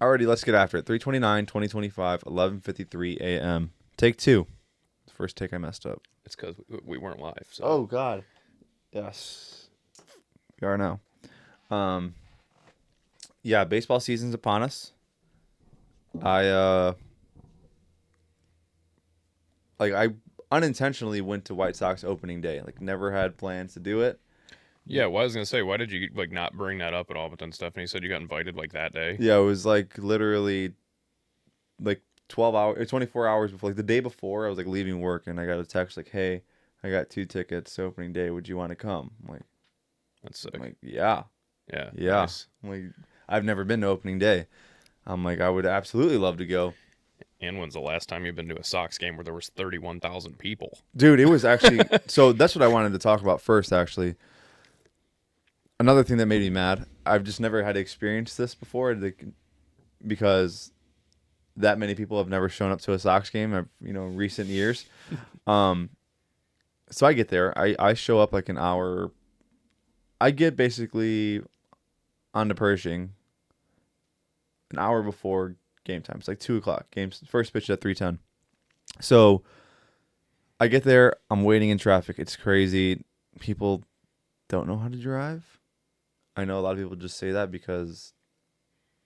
Alrighty, let's get after it. 3:29, 2025, 11:53 a.m. Take two. First take I messed up. It's because we weren't live. So. Oh God. Yes. We are now. Yeah, baseball season's upon us. I I unintentionally went to White Sox opening day. Like never had plans to do it. Yeah, well, I was gonna say, why did you not bring that up at all? But then Stephanie said you got invited that day. Yeah, it was like literally like 12 hours or 24 hours before, like the day before I was like leaving work and I got a text like, "Hey, I got 2 tickets to opening day. Would you want to come?" That's sick. I'm like, "Yeah." Yeah. Yeah. Nice. I'm like, I've never been to opening day. I'm like, I would absolutely love to go. And when's the last time you've been to a Sox game where there was 31,000 people? Dude, it was actually so that's what I wanted to talk about first actually. Another thing that made me mad, I've just never had to experience this before because that many people have never shown up to a Sox game, in recent years. So I get there. I show up like an hour. I get basically on to Pershing an hour before game time. It's like 2:00. Game's first pitch at 3:10. So I get there. I'm waiting in traffic. It's crazy. People don't know how to drive. I know a lot of people just say that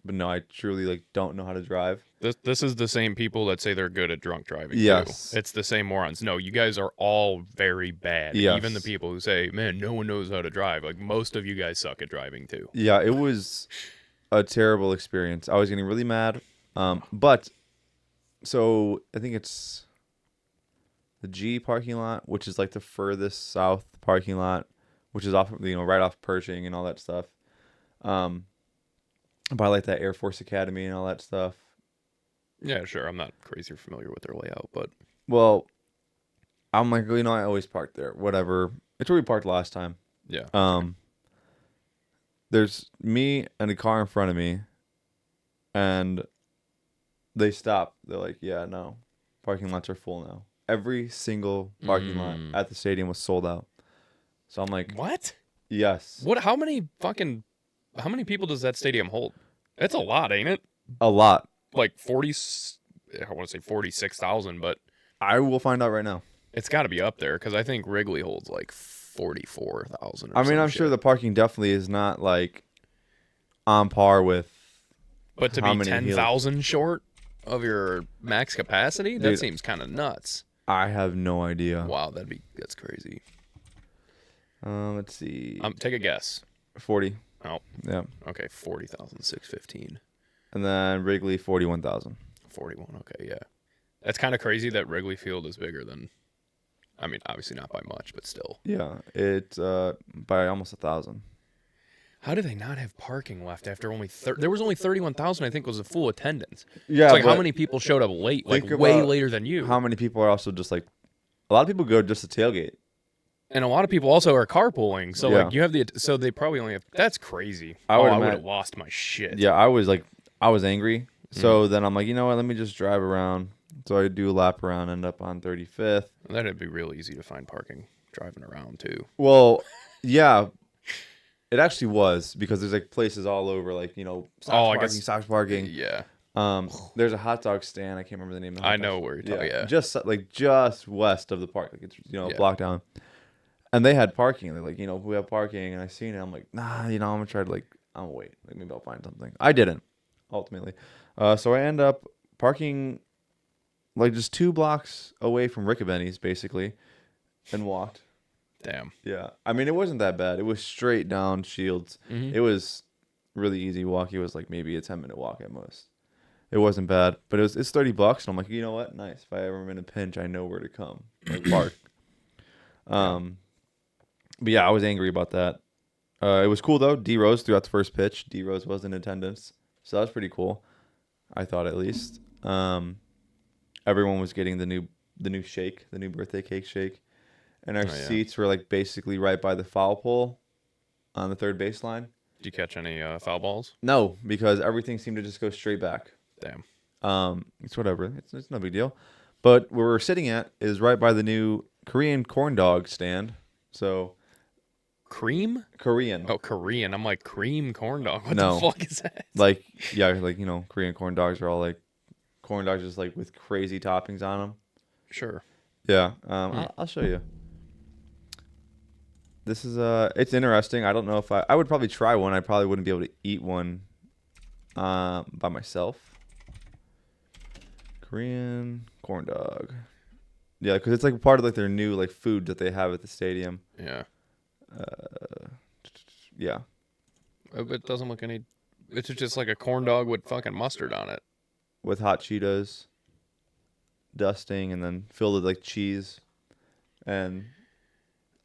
but no, I truly don't know how to drive. This is the same people that say they're good at drunk driving. Yes. Too. It's the same morons. No, you guys are all very bad. Yes. Even the people who say, "Man, no one knows how to drive." Like most of you guys suck at driving too. Yeah, it was a terrible experience. I was getting really mad. But so I think it's the G parking lot, which is like the furthest south parking lot, which is off, right off Pershing and all that stuff. By like that Air Force Academy and all that stuff. Yeah, sure. I'm not crazy familiar with their layout, but Well, I'm like, I always park there. Whatever. It's where we parked last time. yeah. There's me and a car in front of me, and they stop. They're like, "Yeah, no, parking lots are full now." Every single parking lot at the stadium was sold out. So I'm like, What? yes. What? How many people does that stadium hold? It's a lot, ain't it? A lot. Like 40. I want to say 46,000, but I will find out right now. it's got to be up there because I think Wrigley holds like 44,000. I mean, I'm sure the parking definitely is not like on par with. But to how be many 10,000 short of your max capacity, that Dude, seems kind of nuts. I have no idea. Wow, that's crazy. Let's see. Take a guess. 40. Oh, Yeah. okay, 40,615. And then Wrigley 41,000. 41. Okay, yeah. That's kind of crazy that Wrigley Field is bigger than. I mean, obviously not by much, but still. Yeah, it's by almost 1,000. How do they not have parking left after only there was only 31,000? I think was a full attendance. Yeah, it's like how but many people showed up late, like think way about later than you. How many people are also just like, a lot of people go just to tailgate. And a lot of people also are carpooling. So Yeah. like you have so they probably only have. That's crazy. I I would would imagine- have lost my shit. Yeah, I was angry. So then I'm like, you know what? Let me just drive around. So I do a lap around, end up on 35th. That'd be real easy to find parking driving around too. Well, yeah, it actually was because there's like places all over, like Sox parking. Yeah. There's a hot dog stand. I can't remember the name of the hot I dog know where you're talking. Yeah. just west of the park. Like it's Yeah. blocked down. And they had parking. They're like, we have parking. And I seen it. I'm like, nah, I'm gonna try to I'm gonna wait. Like maybe I'll find something. I didn't, ultimately. So I end up parking like just 2 blocks away from Rickabenny's basically, and walked. Damn. Yeah, I mean it wasn't that bad. It was straight down Shields. Mhm. It was really easy walk. It was like maybe a 10-minute walk at most. It wasn't bad, but it's $30, and I'm like, you know what? Nice. If I ever am in a pinch, I know where to come. Like park. But yeah, I was angry about that. It was cool though. D Rose threw out the first pitch. D Rose was in attendance, so that was pretty cool. I thought at least. Everyone was getting the new shake, the new birthday cake shake, and our seats were like basically right by the foul pole on the third baseline. Did you catch any foul balls? No, because everything seemed to just go straight back. Damn. It's whatever. It's no big deal. But where we're sitting at is right by the new Korean corn dog stand. So Cream? Korean. Oh, Korean. I'm like, cream corn dog. What No. the fuck is that? Like, yeah, like, Korean corn dogs are all like corn dogs just like with crazy toppings on them. Sure. Yeah. Hmm. I'll show you. This is it's interesting. I don't know if I would probably try one. I probably wouldn't be able to eat one by myself. Korean corn dog. Yeah, because it's like part of like their new like food that they have at the stadium. Yeah. Yeah. It doesn't look any. It's just like a corn dog with fucking mustard on it. With hot Cheetos, dusting, and then filled with like cheese. And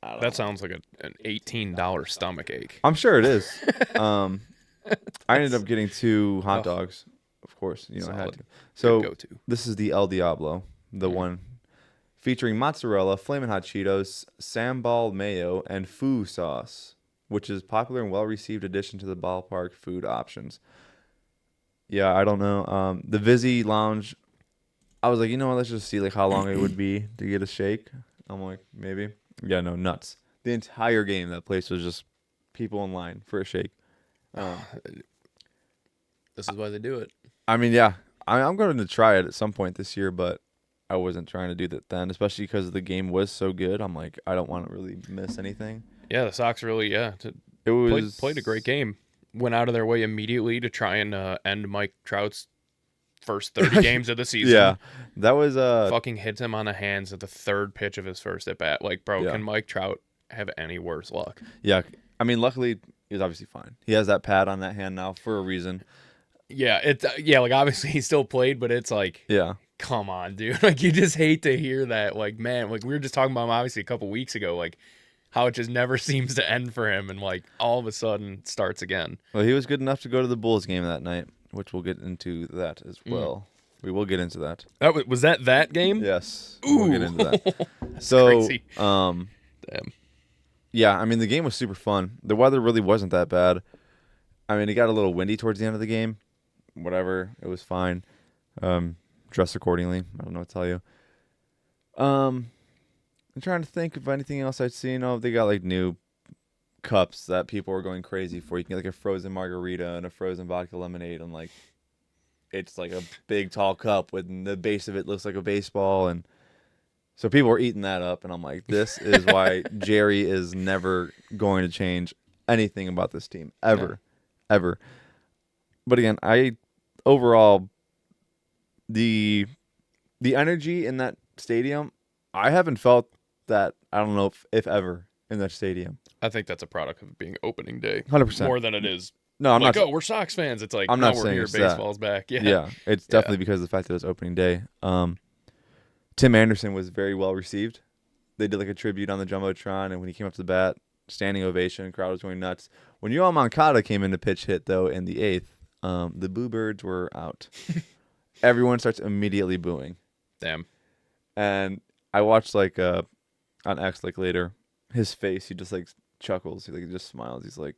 I don't know. That sounds like an $18 stomach ache. I'm sure it is. I ended up getting 2 hot dogs. Of course, I had Solid. to. So Good go-to. this is the El Diablo, the one featuring mozzarella, flamin' hot Cheetos, sambal mayo, and foo sauce, which is popular and well-received addition to the ballpark food options. Yeah, I don't know. The Vizzy Lounge, I was like, you know what, let's just see like how long it would be to get a shake. I'm like, maybe. Yeah, no, nuts. The entire game, that place was just people in line for a shake. This is why they do it. I mean, yeah, I'm going to try it at some point this year, but I wasn't trying to do that then, especially because the game was so good. I'm like, I don't want to really miss anything. Yeah, the Sox really, It was played a great game. Went out of their way immediately to try and end Mike Trout's first 30 games of the season. Yeah, that was Fucking hits him on the hands at the third pitch of his first at bat. Like, bro, Yeah. can Mike Trout have any worse luck? Yeah, I mean, luckily he was obviously fine. He has that pad on that hand now for a reason. Yeah, like obviously he still played, but it's like, Yeah, come on, dude. Like, you just hate to hear that. Like, man, like we were just talking about him obviously a couple weeks ago, like how it just never seems to end for him, and like all of a sudden starts again. well, he was good enough to go to the Bulls game that night, which we'll get into that as well. We will get into that. Was that game? Yes, Ooh. we'll get into that. So, crazy. Damn. Damn. Yeah, I mean, the game was super fun. The weather really wasn't that bad. I mean, it got a little windy towards the end of the game. Whatever, it was fine. Dress accordingly. I don't know what to tell you. I'm trying to think of anything else I'd seen. Oh, they got like new cups that people were going crazy for. You can get like a frozen margarita and a frozen vodka lemonade, and like it's like a big tall cup with the base of it looks like a baseball, and so people were eating that up. And I'm like, this is why Jerry is never going to change anything about this team ever. But again, overall, the energy in that stadium, I haven't felt that. I don't know if ever in that stadium. I think that's a product of it being opening day. 100%. More than it is. No, I'm like, not. oh, we're Sox fans. It's like, I'm no, not we're saying here. it's that. Baseball's back. Yeah. Yeah, it's definitely because of the fact that it was opening day. Tim Anderson was very well received. They did like a tribute on the Jumbotron, and when he came up to the bat, standing ovation, crowd was going nuts. When Yoel Moncada came in to pitch hit, though, in the 8th, the Boo Birds were out. Everyone starts immediately booing. Damn. And I watched like on X like later, his face, he just like chuckles. He like just smiles. He's like,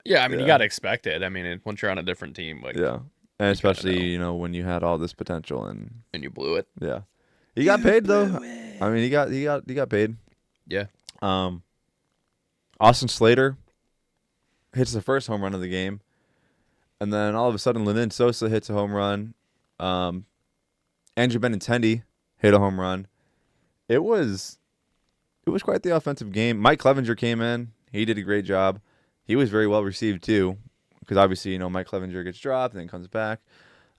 Yeah, I mean, Yeah. you got to expect it. I mean, once you're on a different team, like, yeah. And especially, know. when you had all this potential and and you blew it. yeah. He got paid though. I mean, he got paid. Yeah. Austin Slater hits the first home run of the game. And then all of a sudden Lenin Sosa hits a home run. Andrew Benintendi hit a home run. It was quite the offensive game. Mike Clevenger came in. He did a great job. He was very well received too, because obviously, Mike Clevenger gets dropped and then comes back.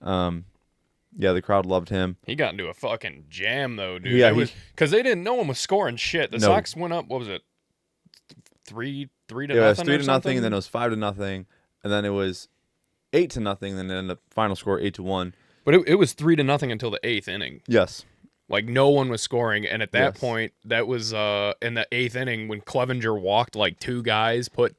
Yeah, the crowd loved him. He got into a fucking jam, though, dude. Yeah, because they didn't know him was scoring shit. The No. Sox went up, what was it? 3 to It nothing was or 3-0, something? and then it was 5-0, and then it was 8-0, and then the final score 8-1. But it was 3-0 until the 8th inning. Yes. Like, no one was scoring, and at that Yes. point, that was in the 8th inning when Clevenger walked like 2 guys, put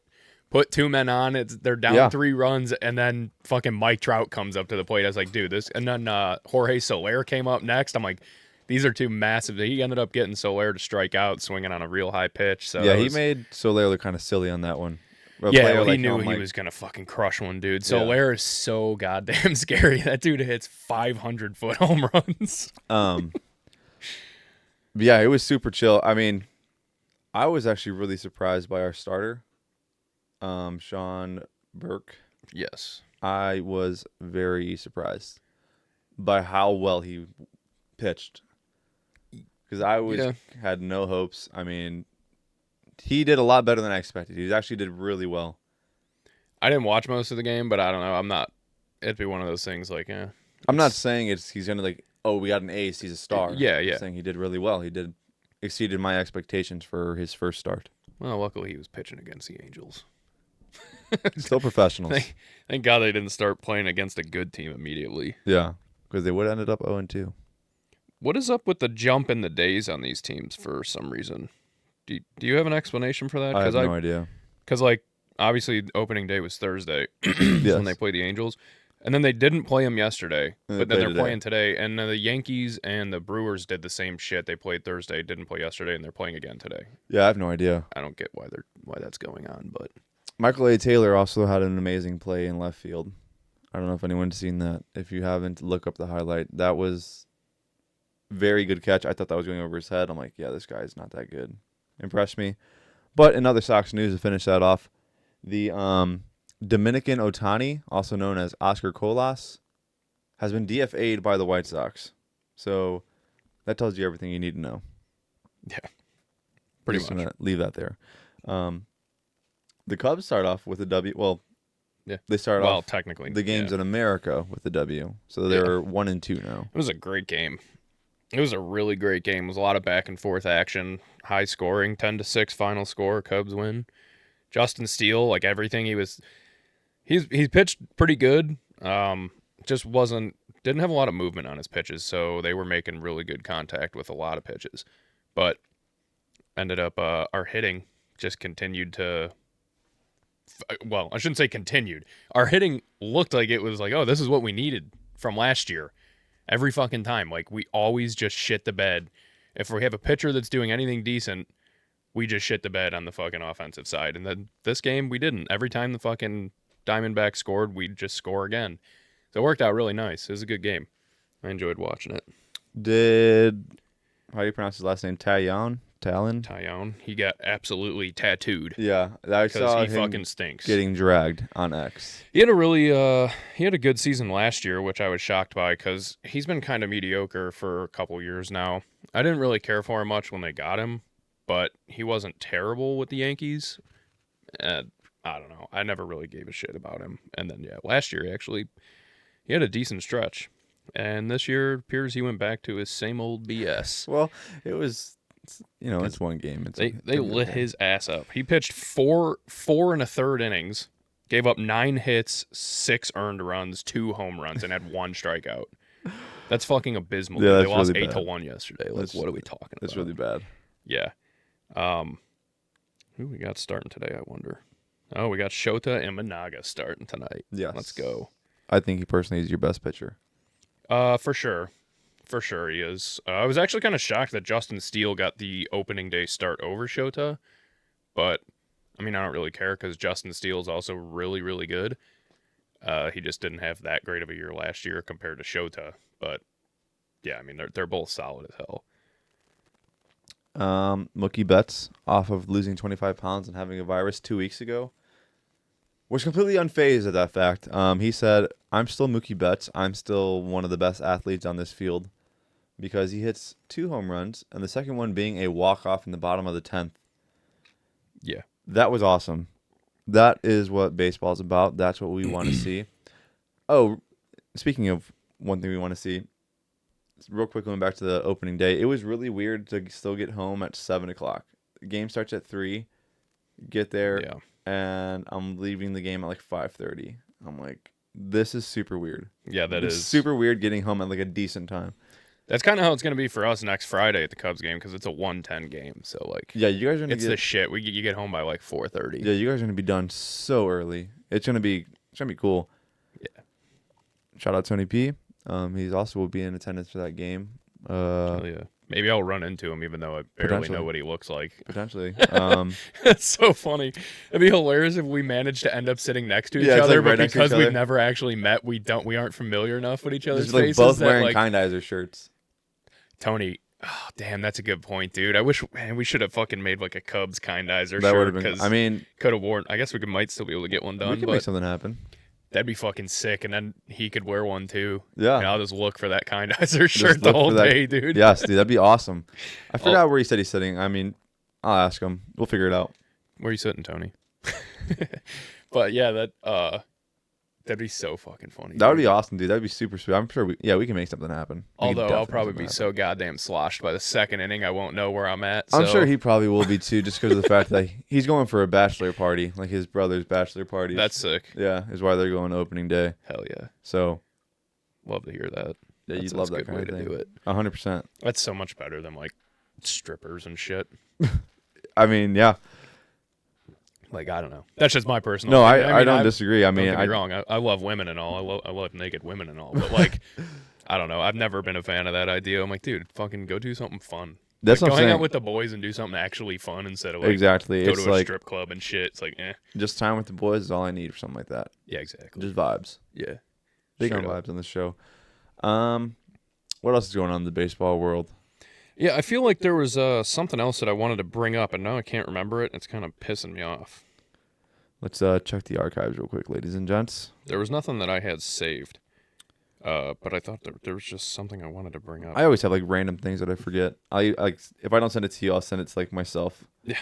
2 men on. They're down Yeah. 3 runs, and then fucking Mike Trout comes up to the plate. I was like, dude, this. And then Jorge Soler came up next. I'm like, these are 2 massive. He ended up getting Soler to strike out, swinging on a real high pitch. So Yeah, he made Soler look kind of silly on that one. A Yeah, player well, he like knew him, he like- was gonna fucking crush one, dude. Yeah. Soler is so goddamn scary. That dude hits 500-foot home runs. Yeah, it was super chill. I mean, I was actually really surprised by our starter, Sean Burke. Yes. I was very surprised by how well he pitched because had no hopes. I mean, he did a lot better than I expected. He actually did really well. I didn't watch most of the game, but I don't know. I'm not. It'd be one of those things like, I'm not saying he's gonna like, oh, we got an ace, he's a star. Yeah. I'm saying he did really well. He did exceeded my expectations for his first start. Well, luckily he was pitching against the Angels. Still professionals. Thank God they didn't start playing against a good team immediately. Yeah, because they would have ended up 0-2. What is up with the jump in the days on these teams for some reason? Do you have an explanation for that? I have no idea. Because, like, obviously opening day was Thursday Yes. when they played the Angels. And then they didn't play them yesterday, but then they're today. playing today. And the Yankees and the Brewers did the same shit. They played Thursday, didn't play yesterday, and they're playing again today. Yeah, I have no idea. I don't get why that's going on, but Michael A. Taylor also had an amazing play in left field. I don't know if anyone's seen that. If you haven't, look up the highlight. That was very good catch. I thought that was going over his head. I'm like, yeah, this guy's not that good. Impressed me. But in other Sox news, to finish that off, the Dominican Ohtani, also known as Oscar Colas, has been DFA'd by the White Sox. So that tells you everything you need to know. yeah, pretty Just much. gonna leave that there. The Cubs start off with a W. Well, Yeah. they start off Technically, the games yeah. in America with a W. So they're 1-2 now. It was a great game. It was a really great game. It was a lot of back and forth action, high scoring, 10-6 final score. Cubs win. Justin Steele, like everything, he's pitched pretty good. Just didn't have a lot of movement on his pitches, so they were making really good contact with a lot of pitches. But ended up our hitting just continued to. Well, I shouldn't say continued. Our hitting looked like it was like, oh, this is what we needed from last year. Every fucking time. Like, we always just shit the bed. If we have a pitcher that's doing anything decent, we just shit the bed on the fucking offensive side. And then this game, we didn't. Every time the fucking Diamondbacks scored, we'd just score again. So it worked out really nice. It was a good game. I enjoyed watching it. How do you pronounce his last name? Talon? Tyone, he got absolutely tattooed. Yeah, I saw Because he him fucking stinks. getting dragged on X. He had a good season last year, which I was shocked by because he's been kind of mediocre for a couple years now. I didn't really care for him much when they got him, but he wasn't terrible with the Yankees. I don't know. I never really gave a shit about him. And then, last year, actually, he had a decent stretch. And this year, it appears he went back to his same old BS. Well, it's one game. They lit his ass up. He pitched four and a third innings, gave up 9 hits, 6 earned runs, 2 home runs, and had 1 strikeout. That's fucking abysmal. Yeah, They that's lost really bad. 8-1 yesterday. Like, what are we talking about? That's really bad. Yeah. Who we got starting today, I wonder? Oh, we got Shota Imanaga starting tonight. Yes. Let's go. I think he personally is your best pitcher. For sure. For sure he is. I was actually kind of shocked that Justin Steele got the opening day start over Shota. But, I mean, I don't really care because Justin Steele is also really, really good. He just didn't have that great of a year last year compared to Shota. But, yeah, I mean, they're both solid as hell. Mookie Betts, off of losing 25 pounds and having a virus 2 weeks ago, was completely unfazed at that fact. He said, I'm still Mookie Betts. I'm still one of the best athletes on this field because he hits 2 home runs, and the second one being a walk-off in the bottom of the 10th. Yeah. That was awesome. That is what baseball is about. That's what we want to see. Oh, speaking of one thing we want to see, real quick, going back to the opening day, it was really weird to still get home at 7 o'clock. The game starts at 3. Get there, and I'm leaving the game at like 5:30. I'm like, this is super weird. Yeah, It's super weird getting home at like a decent time. That's kind of how it's going to be for us next Friday at the Cubs game because it's a 1:10 game. So, like, Yeah, you guys are gonna it's the shit. You get home by like 4:30. Yeah, you guys are gonna be done so early. It's gonna be cool. Yeah. Shout out Tony P. He's also will be in attendance for that game. Hell yeah. Maybe I'll run into him even though I barely Potentially. know what he looks like. Potentially. It's so funny. It'd be hilarious if we managed to end up sitting next to each Yeah, it's other, like right but next to each because we've other. never actually met, we aren't familiar enough with each other's just like faces. both that, wearing like, Kindizer shirts. Tony, Oh, damn, that's a good point, dude. I wish, man, we should have fucking made like a Cubs kindizer That would shirt have been. I because mean, could have worn. I guess might still be able to get one we done, can make but something happen. that'd be fucking sick. And then he could wear one too. And Yeah. I'll just look for that kindizer Just shirt the look whole for that. day, dude. Yes, dude, that'd be awesome. I Oh, forgot where he said he's sitting. I mean, I'll ask him. We'll figure it out. where you sitting, Tony? But yeah, that'd be so fucking funny. That would dude. be awesome, dude. That'd be super sweet. I'm sure we can make something happen. We can Although I'll definitely make probably something be happen. so goddamn sloshed by the second inning, I won't know where I'm at. I'm so- sure he probably will be too, just because of the fact that he's going for a bachelor party, like his brother's bachelor party. That's sick. yeah, is why they're going opening day. Hell yeah, So love to hear that. yeah, That's you'd love a that good kind way of to thing. do it. 100%. That's so much better than like strippers and shit. I mean, yeah. Like I don't know. That's just my personal. No, opinion. I don't disagree. I Don't mean, get me wrong. I love women and all. I love naked women and all. But like, I don't know. I've never been a fan of that idea. I'm like, dude, fucking go do something fun. that's Like, what go I'm hang saying. out with the boys and do something actually fun instead of like Exactly. go It's to a like strip club and shit. It's like, eh. just time with the boys is all I need or something like that. Yeah, exactly. Just vibes. Yeah. Big on Straight up. vibes on the show. What else is going on in the baseball world? Yeah, I feel like there was something else that I wanted to bring up, and now I can't remember it. It's kind of pissing me off. Let's check the archives real quick, ladies and gents. There was nothing that I had saved, but I thought there was just something I wanted to bring up. I always have like random things that I forget. I like if I don't send it to you, I'll send it to like myself. Yeah.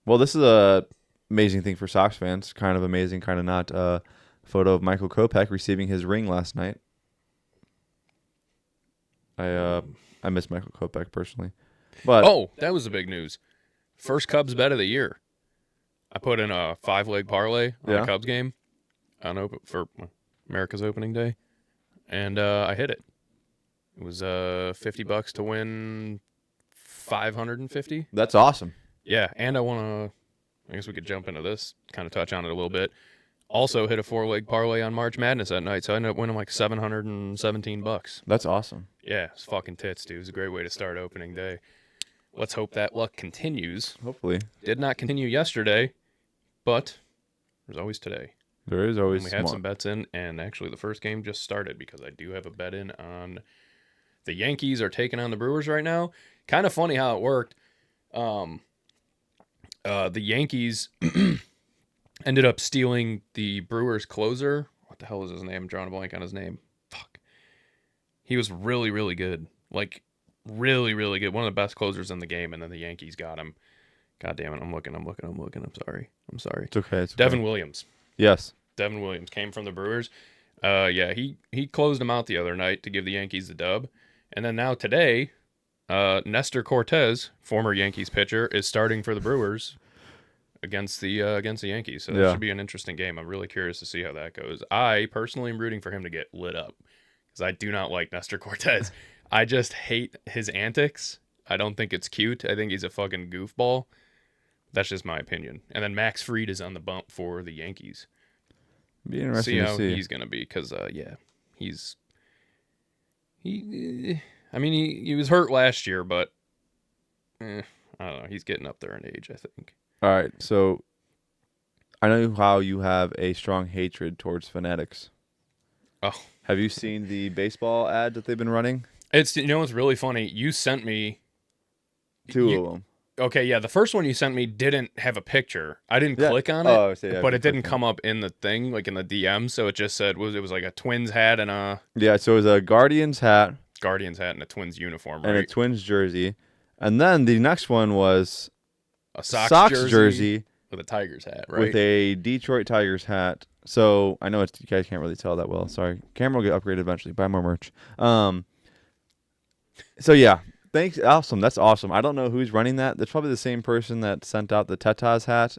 Well, this is a amazing thing for Sox fans. Kind of amazing, kind of not. Photo of Michael Kopech receiving his ring last night. I miss Michael Kopech personally, but Oh, that was the big news. First Cubs bet of the year. I put in a 5-leg parlay on Yeah. a Cubs game for America's opening day, and I hit it. It was $50 to win 550. that's awesome. Yeah, and I guess we could jump into this, kind of touch on it a little bit. Also hit a 4-leg parlay on March Madness that night, so I ended up winning like $717. That's awesome. Yeah, it's fucking tits, dude. It was a great way to start opening day. Let's hope that luck continues. Hopefully, Did not continue yesterday, but there's always today. there is always And we had more. some bets in, and actually the first game just started because I do have a bet in on the Yankees are taking on the Brewers right now. Kind of funny how it worked. The Yankees ended up stealing the Brewers closer. What the hell is his name? I'm drawing a blank on his name. Fuck. He was really, really good. Like, really, really good. One of the best closers in the game, and then the Yankees got him. God damn it. I'm looking. I'm sorry. It's okay. It's okay. Devin Williams. Yes. Devin Williams came from the Brewers. Yeah, he closed them out the other night to give the Yankees the dub. And then now today, Nestor Cortez, former Yankees pitcher, is starting for the Brewers against the Yankees. So that Yeah. should be an interesting game. I'm really curious to see how that goes. I personally am rooting for him to get lit up because I do not like Nestor Cortez. I just hate his antics. I don't think it's cute. I think he's a fucking goofball. That's just my opinion. And then Max Fried is on the bump for the Yankees. Be interesting See to how see. he's gonna be, because yeah, he was hurt last year, but I don't know. He's getting up there in age, I think. All right, so I know how you have a strong hatred towards Fanatics. Oh, Have you seen the baseball ad that they've been running? it's what's really funny. You sent me Two you- of them. Okay, yeah, the first one you sent me didn't have a picture. I didn't Yeah. click on it, Oh, so yeah, but you it didn't clicked come up in the thing, like in the DM. So it just said it was like a Twins hat and a Yeah, so it was a Guardians hat Guardians hat and a Twins uniform, and a right? Twins jersey. And then the next one was A Sox, Sox jersey with a Tigers hat, right? with a Detroit Tigers hat. So I know you guys can't really tell that well. Sorry. Camera will get upgraded eventually. Buy more merch. So yeah. Thanks. Awesome. That's awesome. I don't know who's running that. That's probably the same person that sent out the Tetas hat.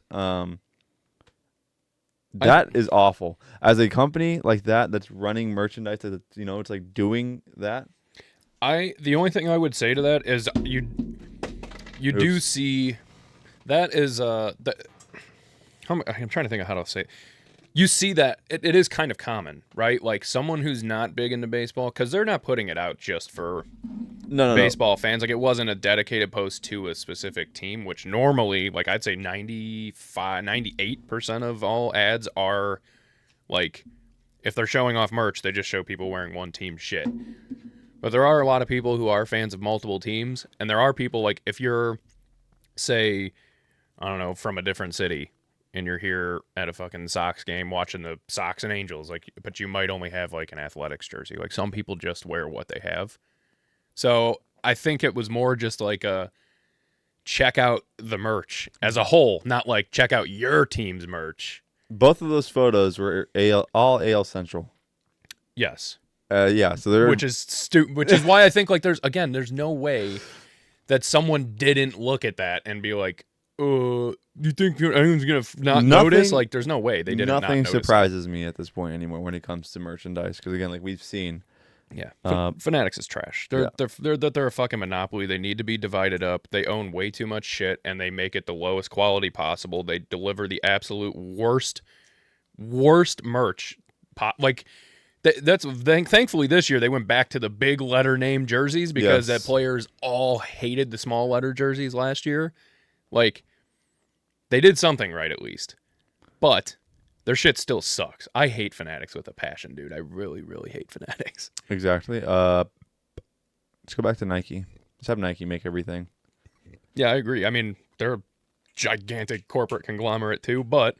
That is awful. As a company like that that's running merchandise that it's like doing that. The only thing I would say to that is you do Oops. see that is I'm trying to think of how to say it. You see that it is kind of common, right? Like someone who's not big into baseball, because they're not putting it out just for No. baseball fans. Like it wasn't a dedicated post to a specific team, which normally, like I'd say 98% of all ads are like, if they're showing off merch, they just show people wearing one team shit. But there are a lot of people who are fans of multiple teams, and there are people like if you're, say, I don't know, from a different city, and you're here at a fucking Sox game watching the Sox and Angels, like, but you might only have like an Athletics jersey. Like some people just wear what they have. So I think it was more just like a check out the merch as a whole, not like check out your team's merch. Both of those photos were all AL Central. Yes. Yeah, so they're Which is why I think like there's no way that someone didn't look at that and be like, you think anyone's gonna not notice? Like, there's no way they didn't. Nothing not notice surprises me at this point anymore when it comes to merchandise because again, like we've seen, Yeah, Fanatics is trash. They're a fucking monopoly. They need to be divided up. They own way too much shit, and they make it the lowest quality possible. They deliver the absolute worst merch. Thankfully this year they went back to the big letter name jerseys because that players all hated the small letter jerseys last year. Like, they did something right at least, but their shit still sucks. I hate Fanatics with a passion, dude. I really, really hate Fanatics. Exactly. Let's go back to Nike. Let's have Nike make everything. Yeah, I agree. I mean, they're a gigantic corporate conglomerate too, but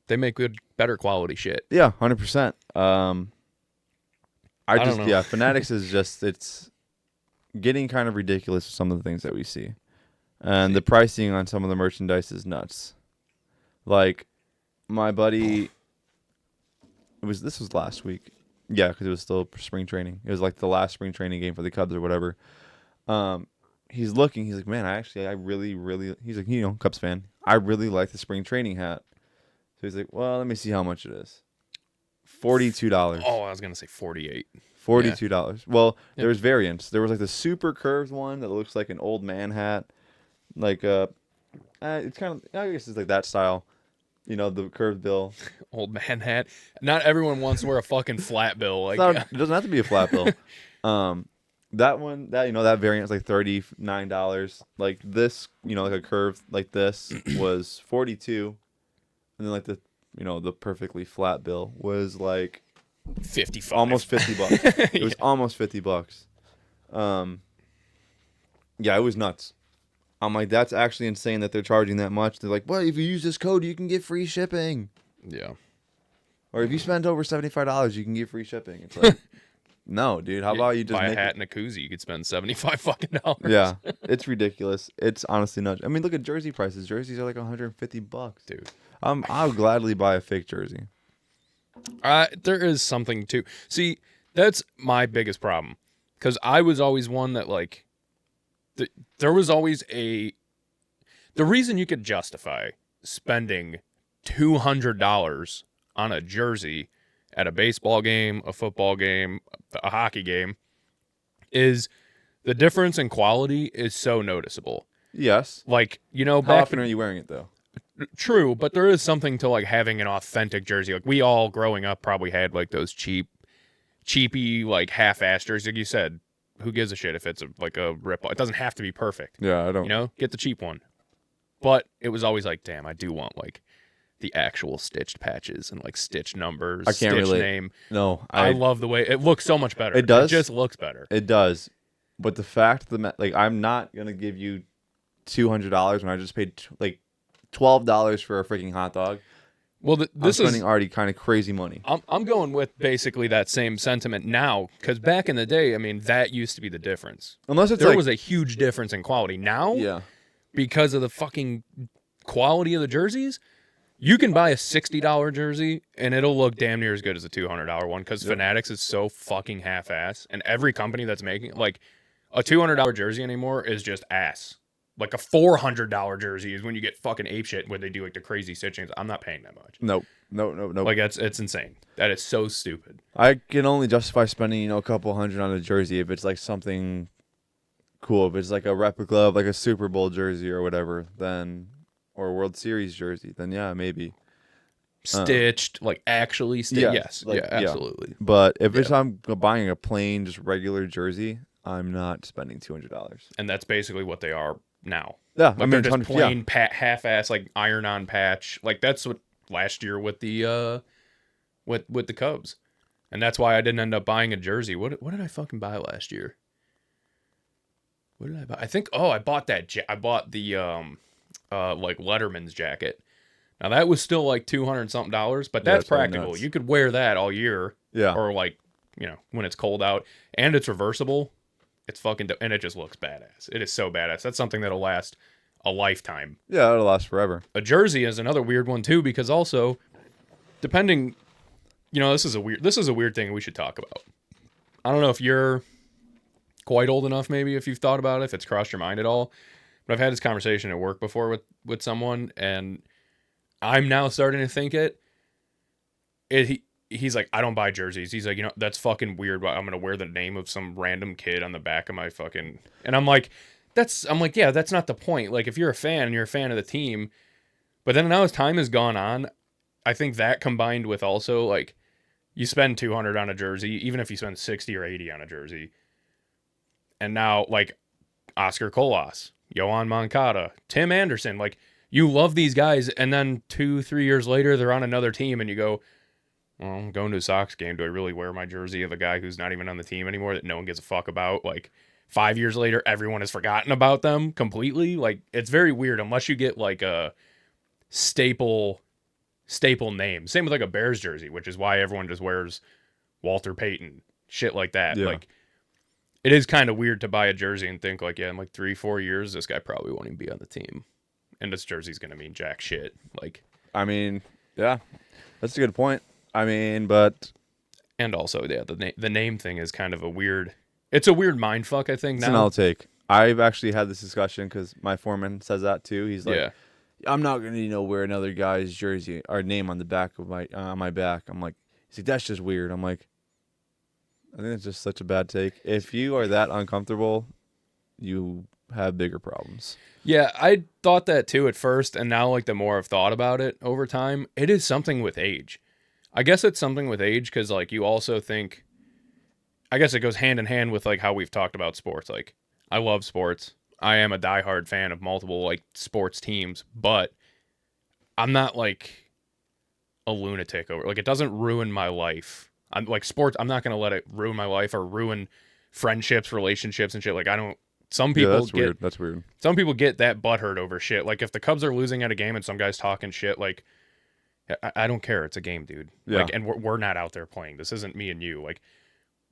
they make good, better quality shit. Yeah, 100%. I don't know. Yeah, Fanatics is just, it's getting kind of ridiculous with some of the things that we see. And the pricing on some of the merchandise is nuts. Like, my buddy, this was last week. Yeah, because it was still spring training. It was like the last spring training game for the Cubs or whatever. He's like, man, I really, really, he's like, Cubs fan. I really like the spring training hat. So he's like, well, let me see how much it is. $42. Oh, I was gonna say 48. $42. Yeah. Well, there's variants. There was like the super curved one that looks like an old man hat. Like it's kind of, I guess it's like that style. The curved bill. Old man hat. Not everyone wants to wear a fucking flat bill. Like it doesn't have to be a flat bill. That one, that variant is like $39. Like this, like a curve like this was $42, and then like the perfectly flat bill was like 55, almost $50. It was almost $50. Yeah, it was nuts. I'm like, that's actually insane that they're charging that much. They're like, well, if you use this code, you can get free shipping. Yeah. Or if you spend over $75, you can get free shipping. It's like, no, dude. How about you just buy a hat and a koozie? You could spend $75 fucking dollars. Yeah, it's ridiculous. It's honestly nuts. I mean, look at jersey prices. Jerseys are like $150, dude. I'll gladly buy a fake jersey. There is something too. See, that's my biggest problem because I was always one that like. There was always the reason you could justify spending $200 on a jersey at a baseball game, a football game, a hockey game is the difference in quality is so noticeable. Yes. Like, how often are you wearing it though? True, but there is something to like having an authentic jersey. Like we all growing up probably had like those cheapy like half-assed jerseys. Like you said, who gives a shit if it's like a rip? It doesn't have to be perfect. Yeah, I don't. Get the cheap one. But it was always like, damn, I do want like the actual stitched patches and like stitched numbers. I can't relate. Name. No, I love the way it looks so much better. It does. It just looks better. It does. But the fact that like I'm not gonna give you $200 when I just paid like $12 for a freaking hot dog. Well, this I'm spending already kind of crazy money. I'm going with basically that same sentiment now because back in the day, I mean, that used to be the difference. Unless there was a huge difference in quality. Now, yeah, because of the fucking quality of the jerseys, you can buy a $60 jersey and it'll look damn near as good as a $200 one because Fanatics is so fucking half-ass, and every company that's making like a $200 jersey anymore is just ass. Like a $400 jersey is when you get fucking apeshit when they do like the crazy stitchings. I'm not paying that much. No. Like it's insane. That is so stupid. I can only justify spending a couple $100 on a jersey if it's like something cool. If it's like a replica of like a Super Bowl jersey or whatever, then or a World Series jersey, then yeah, maybe. Stitched, like actually stitched. Yes, like, yeah, absolutely. Yeah. But if it's I'm buying a plain just regular jersey, I'm not spending $200. And that's basically what they are now. Yeah, like they're just plain half-ass like iron-on patch. Like that's what last year with the with the Cubs. And that's why I didn't end up buying a jersey. What did I fucking buy last year? What did I buy? I think I bought that I bought the like Letterman's jacket. Now that was still like $200 something, but Yeah, that's it's probably practical. nuts. You could wear that all year, Yeah. or like when it's cold out, and it's reversible. It's fucking and it just looks badass. It is so badass. That's something that'll last a lifetime. Yeah, it'll last forever. A jersey is another weird one too, because also depending, this is a weird thing we should talk about. I don't know if you're quite old enough, maybe if you've thought about it, if it's crossed your mind at all. But I've had this conversation at work before with someone, and I'm now starting to think he's like, I don't buy jerseys. He's like, that's fucking weird. I'm gonna wear the name of some random kid on the back of my fucking. And I'm like, yeah, that's not the point. Like, if you're a fan and you're a fan of the team, but then now as time has gone on, I think that combined with also like, you spend $200 on a jersey, even if you spend 60 or 80 on a jersey, and now like Oscar Colas, Yohan Moncada, Tim Anderson, like you love these guys, and then 2-3 years later they're on another team, and you go, well, I'm going to a Sox game. Do I really wear my jersey of a guy who's not even on the team anymore that no one gives a fuck about? Like 5 years later, everyone has forgotten about them completely. Like it's very weird unless you get like a staple name. Same with like a Bears jersey, which is why everyone just wears Walter Payton, shit like that. Yeah. Like it is kind of weird to buy a jersey and think like, yeah, in like 3-4 years, this guy probably won't even be on the team, and this jersey's gonna mean jack shit. Like, I mean, yeah, that's a good point. I mean, but and also, yeah, the name thing is kind of a weird. It's a weird mind fuck. I think it's now. an I'll take. I've actually had this discussion because my foreman says that too. He's like, Yeah. I'm not gonna, wear another guy's jersey or name on the back of my on my back. I'm like, he's like, that's just weird. I'm like, I think it's just such a bad take. If you are that uncomfortable, you have bigger problems. Yeah, I thought that too at first, and now like the more I've thought about it over time, it is something with age. I guess it's something with age because like you also think, I guess it goes hand in hand with like how we've talked about sports. Like I love sports. I am a diehard fan of multiple like sports teams, but I'm not like a lunatic over. Like it doesn't ruin my life. I'm like sports. I'm not gonna let it ruin my life or ruin friendships, relationships, and shit. Like I don't. Some people that's weird. That's weird. Some people get that butthurt over shit. Like if the Cubs are losing at a game and some guy's talking shit, like I don't care. It's a game, dude. Yeah. Like, and we're not out there playing. This isn't me and you. Like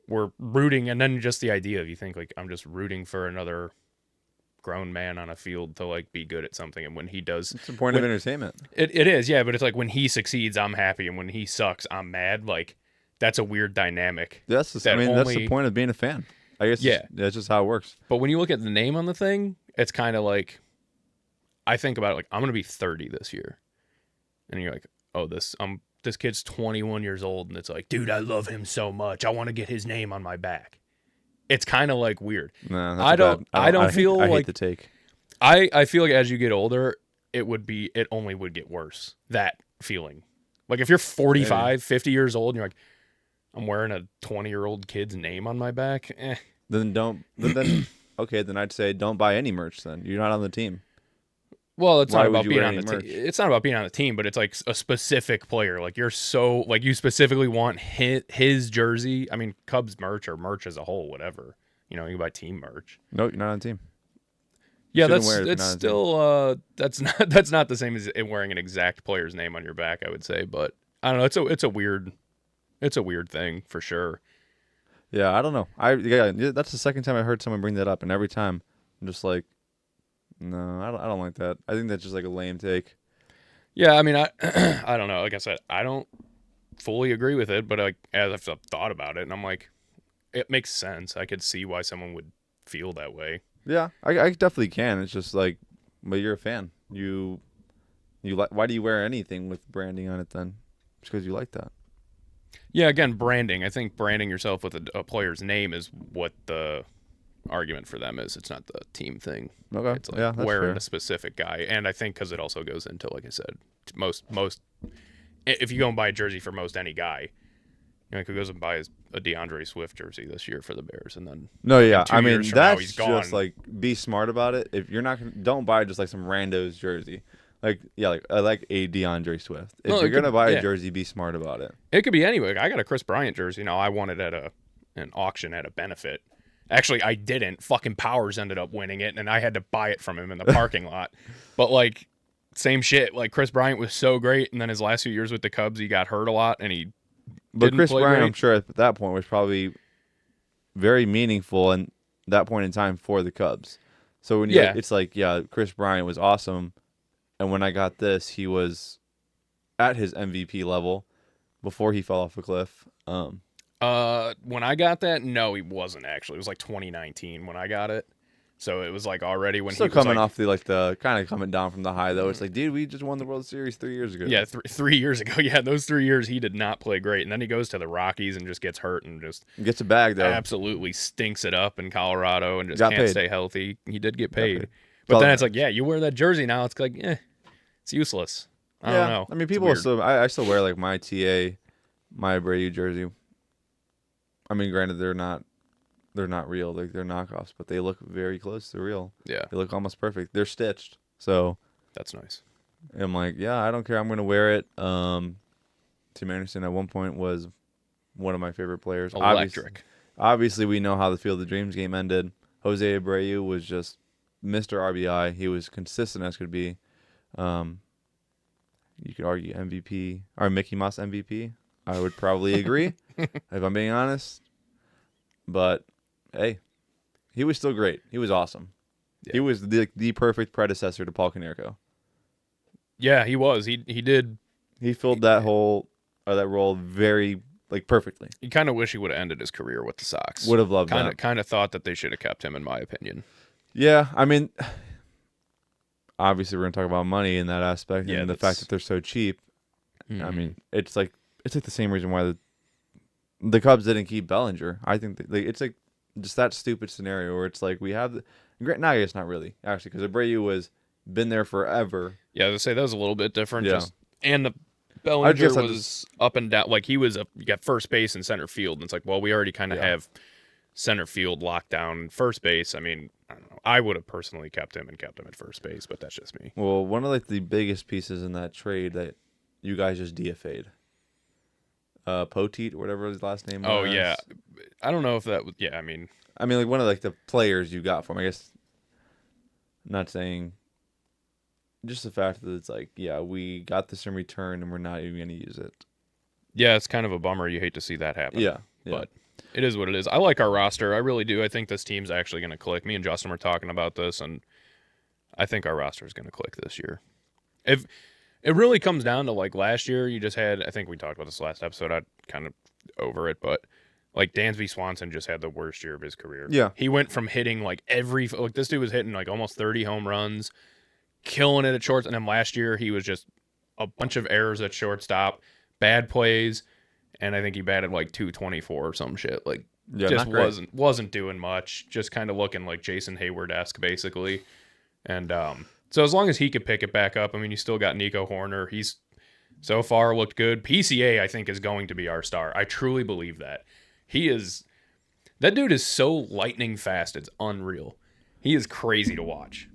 we're rooting, and then just the idea of you think like I'm just rooting for another grown man on a field to like be good at something, and when he does, It's the point of entertainment. it is, yeah. But it's like when he succeeds, I'm happy, and when he sucks, I'm mad. Like that's a weird dynamic. That's the point of being a fan. I guess. Yeah, that's just how it works. But when you look at the name on the thing, it's kind of like, I think about it like I'm gonna be 30 this year, and you're like, oh, this kid's 21 years old, and it's like, dude, I love him so much. I want to get his name on my back. It's kind of like weird. No, I don't feel I like hate the take. I feel like as you get older, it only would get worse. That feeling, like if you're 45, Maybe. 50 years old, and you're like, I'm wearing a 20-year-old kid's name on my back. Then okay, then I'd say don't buy any merch. Then you're not on the team. Well, it's Why not would about you being wear on the any team. merch? It's not about being on the team, but it's like a specific player. Like you're so like you specifically want his jersey. I mean, Cubs merch or merch as a whole, whatever. You can buy team merch. No, you're not on the team. Yeah, Shouldn't wear it if you're that's not on the still that's not the same as wearing an exact player's name on your back, I would say. But I don't know. It's a weird thing for sure. Yeah, I don't know. That's the second time I heard someone bring that up, and every time I'm just like, no, I don't like that. I think that's just like a lame take. Yeah, I mean, I I don't know. Like I said, I don't fully agree with it, but like as I've thought about it, and I'm like, it makes sense. I could see why someone would feel that way. Yeah, I definitely can. It's just like, but you're a fan. You like. Why do you wear anything with branding on it then? Just because you like that. Yeah, again, branding. I think branding yourself with a player's name is what the argument for them is. It's not the team thing. Okay. It's like Yeah, that's wearing fair. a specific guy. And I think because it also goes into, like I said, most if you go and buy a jersey for most any guy, could go and buy a DeAndre Swift jersey this year for the Bears, and then No, yeah. in 2 I mean, years from now, that's he's gone. just like, be smart about it. If you're not, don't buy just like some rando's jersey. Like I like a DeAndre Swift. If No, you're it gonna could- buy a yeah. jersey, be smart about it. It could be anyway. I got a Chris Bryant jersey. I won it at an auction at a benefit. Actually, I didn't. Fucking Powers ended up winning it, and I had to buy it from him in the parking lot. But like, same shit. Like Chris Bryant was so great, and then his last few years with the Cubs, he got hurt a lot, and he But didn't Chris play Bryant, great. I'm sure at that point was probably very meaningful in that point in time for the Cubs. So when you, Yeah. it's like, yeah, Chris Bryant was awesome, and when I got this, he was at his MVP level before he fell off a cliff. When I got that, no, he wasn't actually. It was like 2019 when I got it. So it was like already when Still he was coming like, off the kind of coming down from the high though. It's like, dude, we just won the World Series 3 years ago. yeah, 3 years ago. Yeah, those 3 years he did not play great, and then he goes to the Rockies and just gets hurt and just Gets a bag though. absolutely stinks it up in Colorado and just Got can't paid. stay healthy. He did get Got paid, paid. but Well, then it's like, yeah, you wear that jersey now. It's like, it's useless. I don't know. I mean, It's people weird. still. I still wear like my my Abreu jersey. I mean, granted, they're not real. Like they're knockoffs, but they look very close to real. Yeah, They look almost perfect. They're stitched. So that's nice. I'm like, yeah, I don't care. I'm gonna wear it. Tim Anderson at one point was one of my favorite players. Electric. Obviously, we know how the Field of Dreams game ended. Jose Abreu was just Mr. RBI. He was consistent as could be. You could argue MVP or Mickey Mouse MVP. I would probably agree if I'm being honest. But hey, he was still great. He was awesome. Yeah. He was the perfect predecessor to Paul Konerko. Yeah, he was. He did. He filled that role very perfectly. You kind of wish he would have ended his career with the Sox. Would have loved that. Kind of thought that they should have kept him, in my opinion. Yeah, I mean, obviously we're gonna talk about money in that aspect, Yeah, and the fact that they're so cheap. I mean, it's like the same reason why the Cubs didn't keep Bellinger. I think it's like just that stupid scenario where it's like we have no, I guess not really actually because Abreu was been there forever. Yeah, I was gonna say that was a little bit different. Yeah. And the Bellinger guess I was up and down. Like you got first base and center field, and it's like, well, we already kind of have center field locked down. First base, I mean, I don't know. I would have personally kept him at first base, but that's just me. Well, one of the biggest pieces in that trade that you guys just DFA'd, Poteet, whatever his last name was. Oh yeah, I don't know if that was. Yeah, I mean, like one of the players you got from. I guess. Not saying. Just the fact that it's like, yeah, we got this in return and we're not even going to use it. yeah, it's kind of a bummer. You hate to see that happen. Yeah. But it is what it is. I like our roster. I really do. I think this team's actually going to click. Me and Justin were talking about this, and I think our roster is going to click this year. If it really comes down to like last year, you just had. I think we talked about this last episode. I kind of over it, but like Dansby Swanson just had the worst year of his career. Yeah. He went from hitting this dude was hitting like almost 30 home runs, killing it at shorts, and then last year he was just a bunch of errors at shortstop, bad plays, and I think he batted like 224 or some shit. Like just wasn't doing much, just kind of looking like Jason Hayward-esque basically. And so as long as he could pick it back up, I mean, you still got Nico Horner. He's so far looked good. PCA, I think, is going to be our star. I truly believe that. That dude is so lightning fast. It's unreal. He is crazy to watch.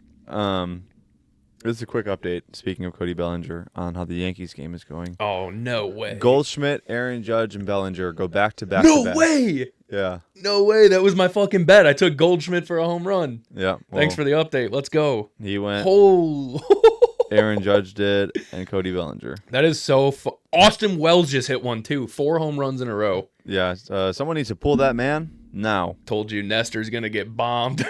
This is a quick update, speaking of Cody Bellinger, on how the Yankees game is going. Oh, no way. Goldschmidt, Aaron Judge, and Bellinger go back to back. No way. Yeah. No way. That was my fucking bet. I took Goldschmidt for a home run. Yeah. Thanks for the update. Let's go. He went. Oh. Aaron Judge did, and Cody Bellinger. That is so Austin Wells just hit one, too. 4 home runs in a row. Yeah. Someone needs to pull that man now. Told you Nestor's going to get bombed.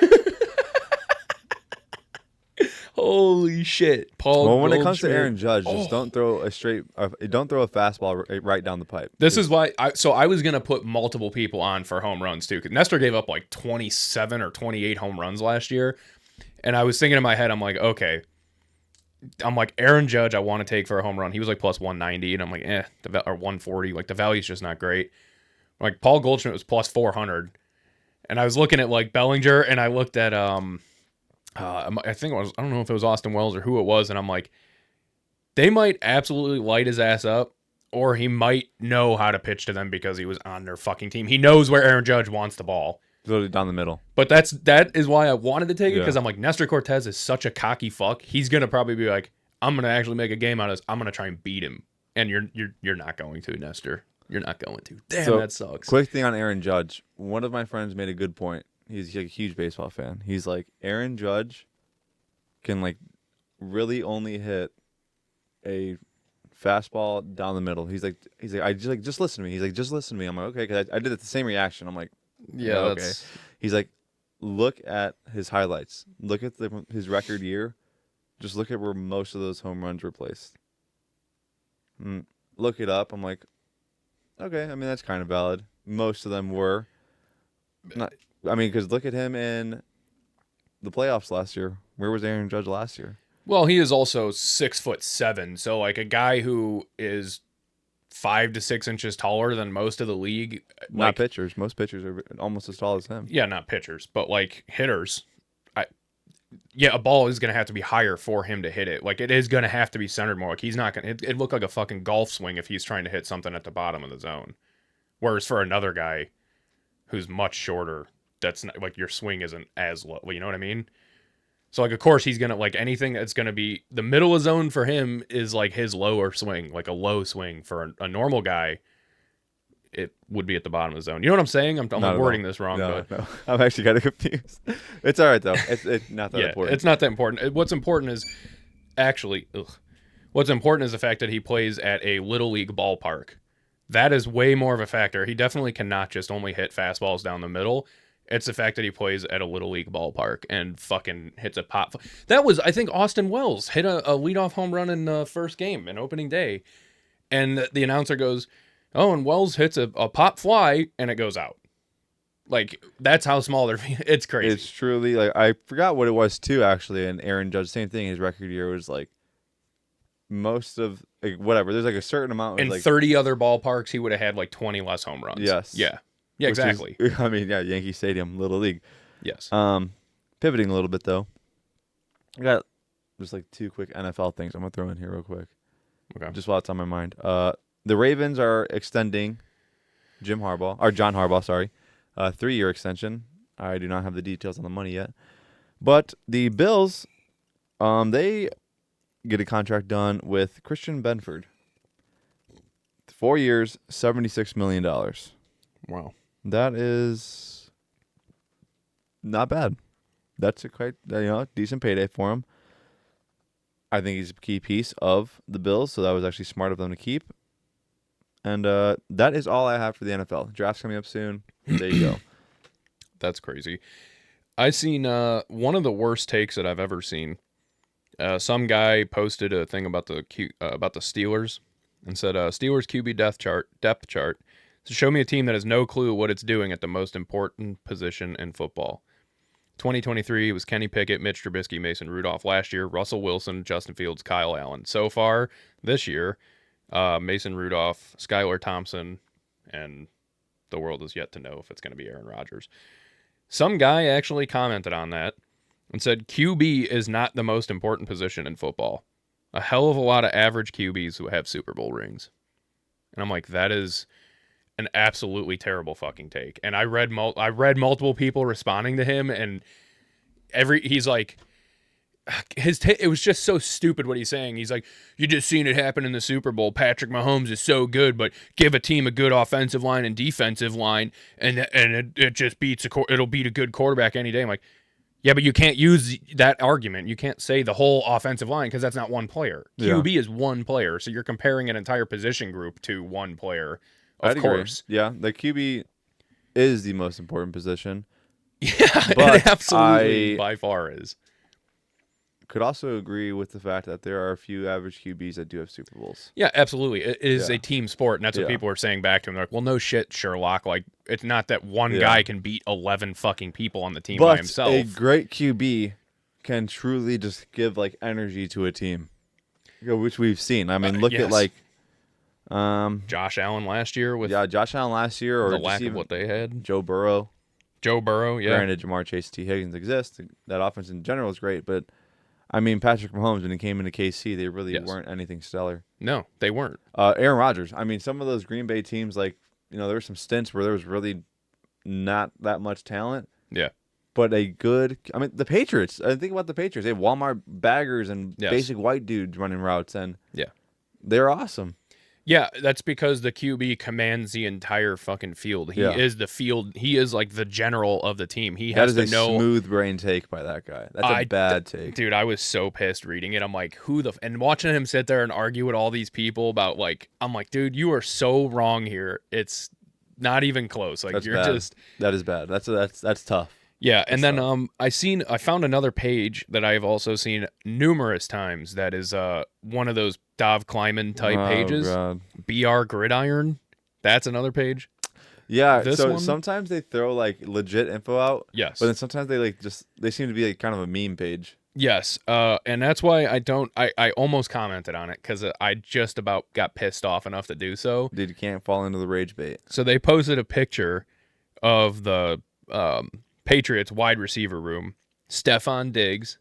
Holy shit, Paul. Well, when it comes to Goldschmidt. Aaron Judge, just don't throw a fastball right down the pipe. This is why. I was gonna put multiple people on for home runs too. Because Nestor gave up like 27 or 28 home runs last year, and I was thinking in my head, I'm like, okay, Aaron Judge, I want to take for a home run. He was like plus 190, and I'm like, or 140. Like the value's just not great. Like Paul Goldschmidt was plus 400, and I was looking at like Bellinger, and I looked at I think it was, I don't know if it was Austin Wells or who it was, and I'm like, they might absolutely light his ass up, or he might know how to pitch to them because he was on their fucking team. He knows where Aaron Judge wants the ball. Literally down the middle. But that is why I wanted to take it, because I'm like, Nestor Cortez is such a cocky fuck. He's going to probably be like, I'm gonna actually make a game out of this. I'm gonna try and beat him, and you're not going to, Nestor. You're not going to. Damn, So, that sucks. quick thing on Aaron Judge. One of my friends made a good point. He's like a huge baseball fan. He's like, Aaron Judge can like really only hit a fastball down the middle. He's like, I just listen to me. He's like, just listen to me. I'm like, okay, because I did the same reaction. I'm like, Yeah, okay. that's He's like, look at his highlights. Look at his record year. Just look at where most of those home runs were placed. Look it up. I'm like, okay. I mean, that's kind of valid. Most of them were. Not. I mean, because look at him in the playoffs last year. Where was Aaron Judge last year? well, he is also 6'7", so like a guy who is 5 to 6 inches taller than most of the league. Not Like, pitchers. Most pitchers are almost as tall as him. yeah, not pitchers, but like hitters. Yeah, a ball is going to have to be higher for him to hit it. Like, it is going to have to be centered more. Like, he's not going to... It look like a fucking golf swing if he's trying to hit something at the bottom of the zone. Whereas for another guy who's much shorter, that's not... Like, your swing isn't as low. You know what I mean? So, like, of course, he's going to... Like, anything that's going to be... The middle of zone for him is, like, his lower swing. Like, a low swing. For a normal guy, it would be at the bottom of the zone. You know what I'm saying? I'm wording this wrong. No, but no. I'm actually kind of confused. It's all right, though. It's not that important. It's not that important. What's important is actually, what's important is the fact that he plays at a little league ballpark. That is way more of a factor. He definitely cannot just only hit fastballs down the middle. It's the fact that he plays at a little league ballpark and fucking hits a pop. That was, I think, Austin Wells hit a leadoff home run in the first game, in opening day. And the announcer goes, oh, and Wells hits a pop fly, and it goes out. Like, that's how small they're... It's crazy. It's truly, like, I forgot what it was, too, actually, and Aaron Judge, same thing, his record year was, like, most of, like, whatever, there's, like, a certain amount. In like 30 other ballparks, he would have had, like, 20 less home runs. Yes. Yeah. Yeah, exactly. I mean, yeah, Yankee Stadium, Little League. Yes. Pivoting a little bit, though. I got just, like, 2 quick NFL things I'm going to throw in here real quick. Okay. Just while it's on my mind. The Ravens are extending John Harbaugh, sorry. 3-year extension. I do not have the details on the money yet. But the Bills, they get a contract done with Christian Benford. 4 years, $76 million. Wow. That is not bad. That's a quite decent payday for him. I think he's a key piece of the Bills, so that was actually smart of them to keep. And that is all I have for the NFL. Draft's coming up soon. There you go. That's crazy. I seen one of the worst takes that I've ever seen. Some guy posted a thing about the Steelers and said, Steelers QB depth chart. So show me a team that has no clue what it's doing at the most important position in football. 2023 was Kenny Pickett, Mitch Trubisky, Mason Rudolph. Last year, Russell Wilson, Justin Fields, Kyle Allen. So far this year, Mason Rudolph, Skylar Thompson, and the world is yet to know if it's going to be Aaron Rodgers. Some guy actually commented on that and said QB is not the most important position in football. A hell of a lot of average QBs who have Super Bowl rings. And I'm like, that is an absolutely terrible fucking take. And I read multiple people responding to him, and he's like, it was just so stupid what he's saying. He's like, you just seen it happen in the Super Bowl. Patrick Mahomes is so good, but give a team a good offensive line and defensive line, and it just it'll beat a good quarterback any day. I'm like, yeah, but you can't use that argument. You can't say the whole offensive line because that's not one player. QB is one player, so you're comparing an entire position group to one player. Of course. Agree. Yeah, the QB is the most important position. Yeah, but it absolutely by far is. Could also agree with the fact that there are a few average QBs that do have Super Bowls. Yeah, absolutely. It is a team sport, and that's what people are saying back to him. They're like, well, no shit, Sherlock. Like, it's not that one guy can beat 11 fucking people on the team by himself. A great QB can truly just give, like, energy to a team, which we've seen. I mean, look at, like... Josh Allen last year with... Yeah, Josh Allen last year. Or the lack of what they had. Joe Burrow, yeah. Granted, Jamar Chase, T. Higgins exist. That offense in general is great, but... I mean, Patrick Mahomes, when he came into KC, they really weren't anything stellar. No, they weren't. Aaron Rodgers. I mean, some of those Green Bay teams, like, there were some stints where there was really not that much talent. Yeah. But the Patriots. I think about the Patriots. They have Walmart baggers and basic white dudes running routes, and they're awesome. Yeah, that's because the QB commands the entire fucking field. He is the field. He is like the general of the team. He has to know. That is a smooth brain take by that guy. That's a bad take. Dude, I was so pissed reading it. I'm like, and watching him sit there and argue with all these people about I'm like, dude, you are so wrong here. It's not even close. Like, that's you're bad. just. That is bad. That's tough. Yeah, and then I found another page that I've also seen numerous times that is one of those Dov Kleiman type pages. God. BR Gridiron. That's another page. Yeah, sometimes they throw like legit info out. Yes. But then sometimes they seem to be like kind of a meme page. Yes. And that's why I almost commented on it because I just about got pissed off enough to do so. Dude, you can't fall into the rage bait. So they posted a picture of the Patriots wide receiver room. Stephon Diggs,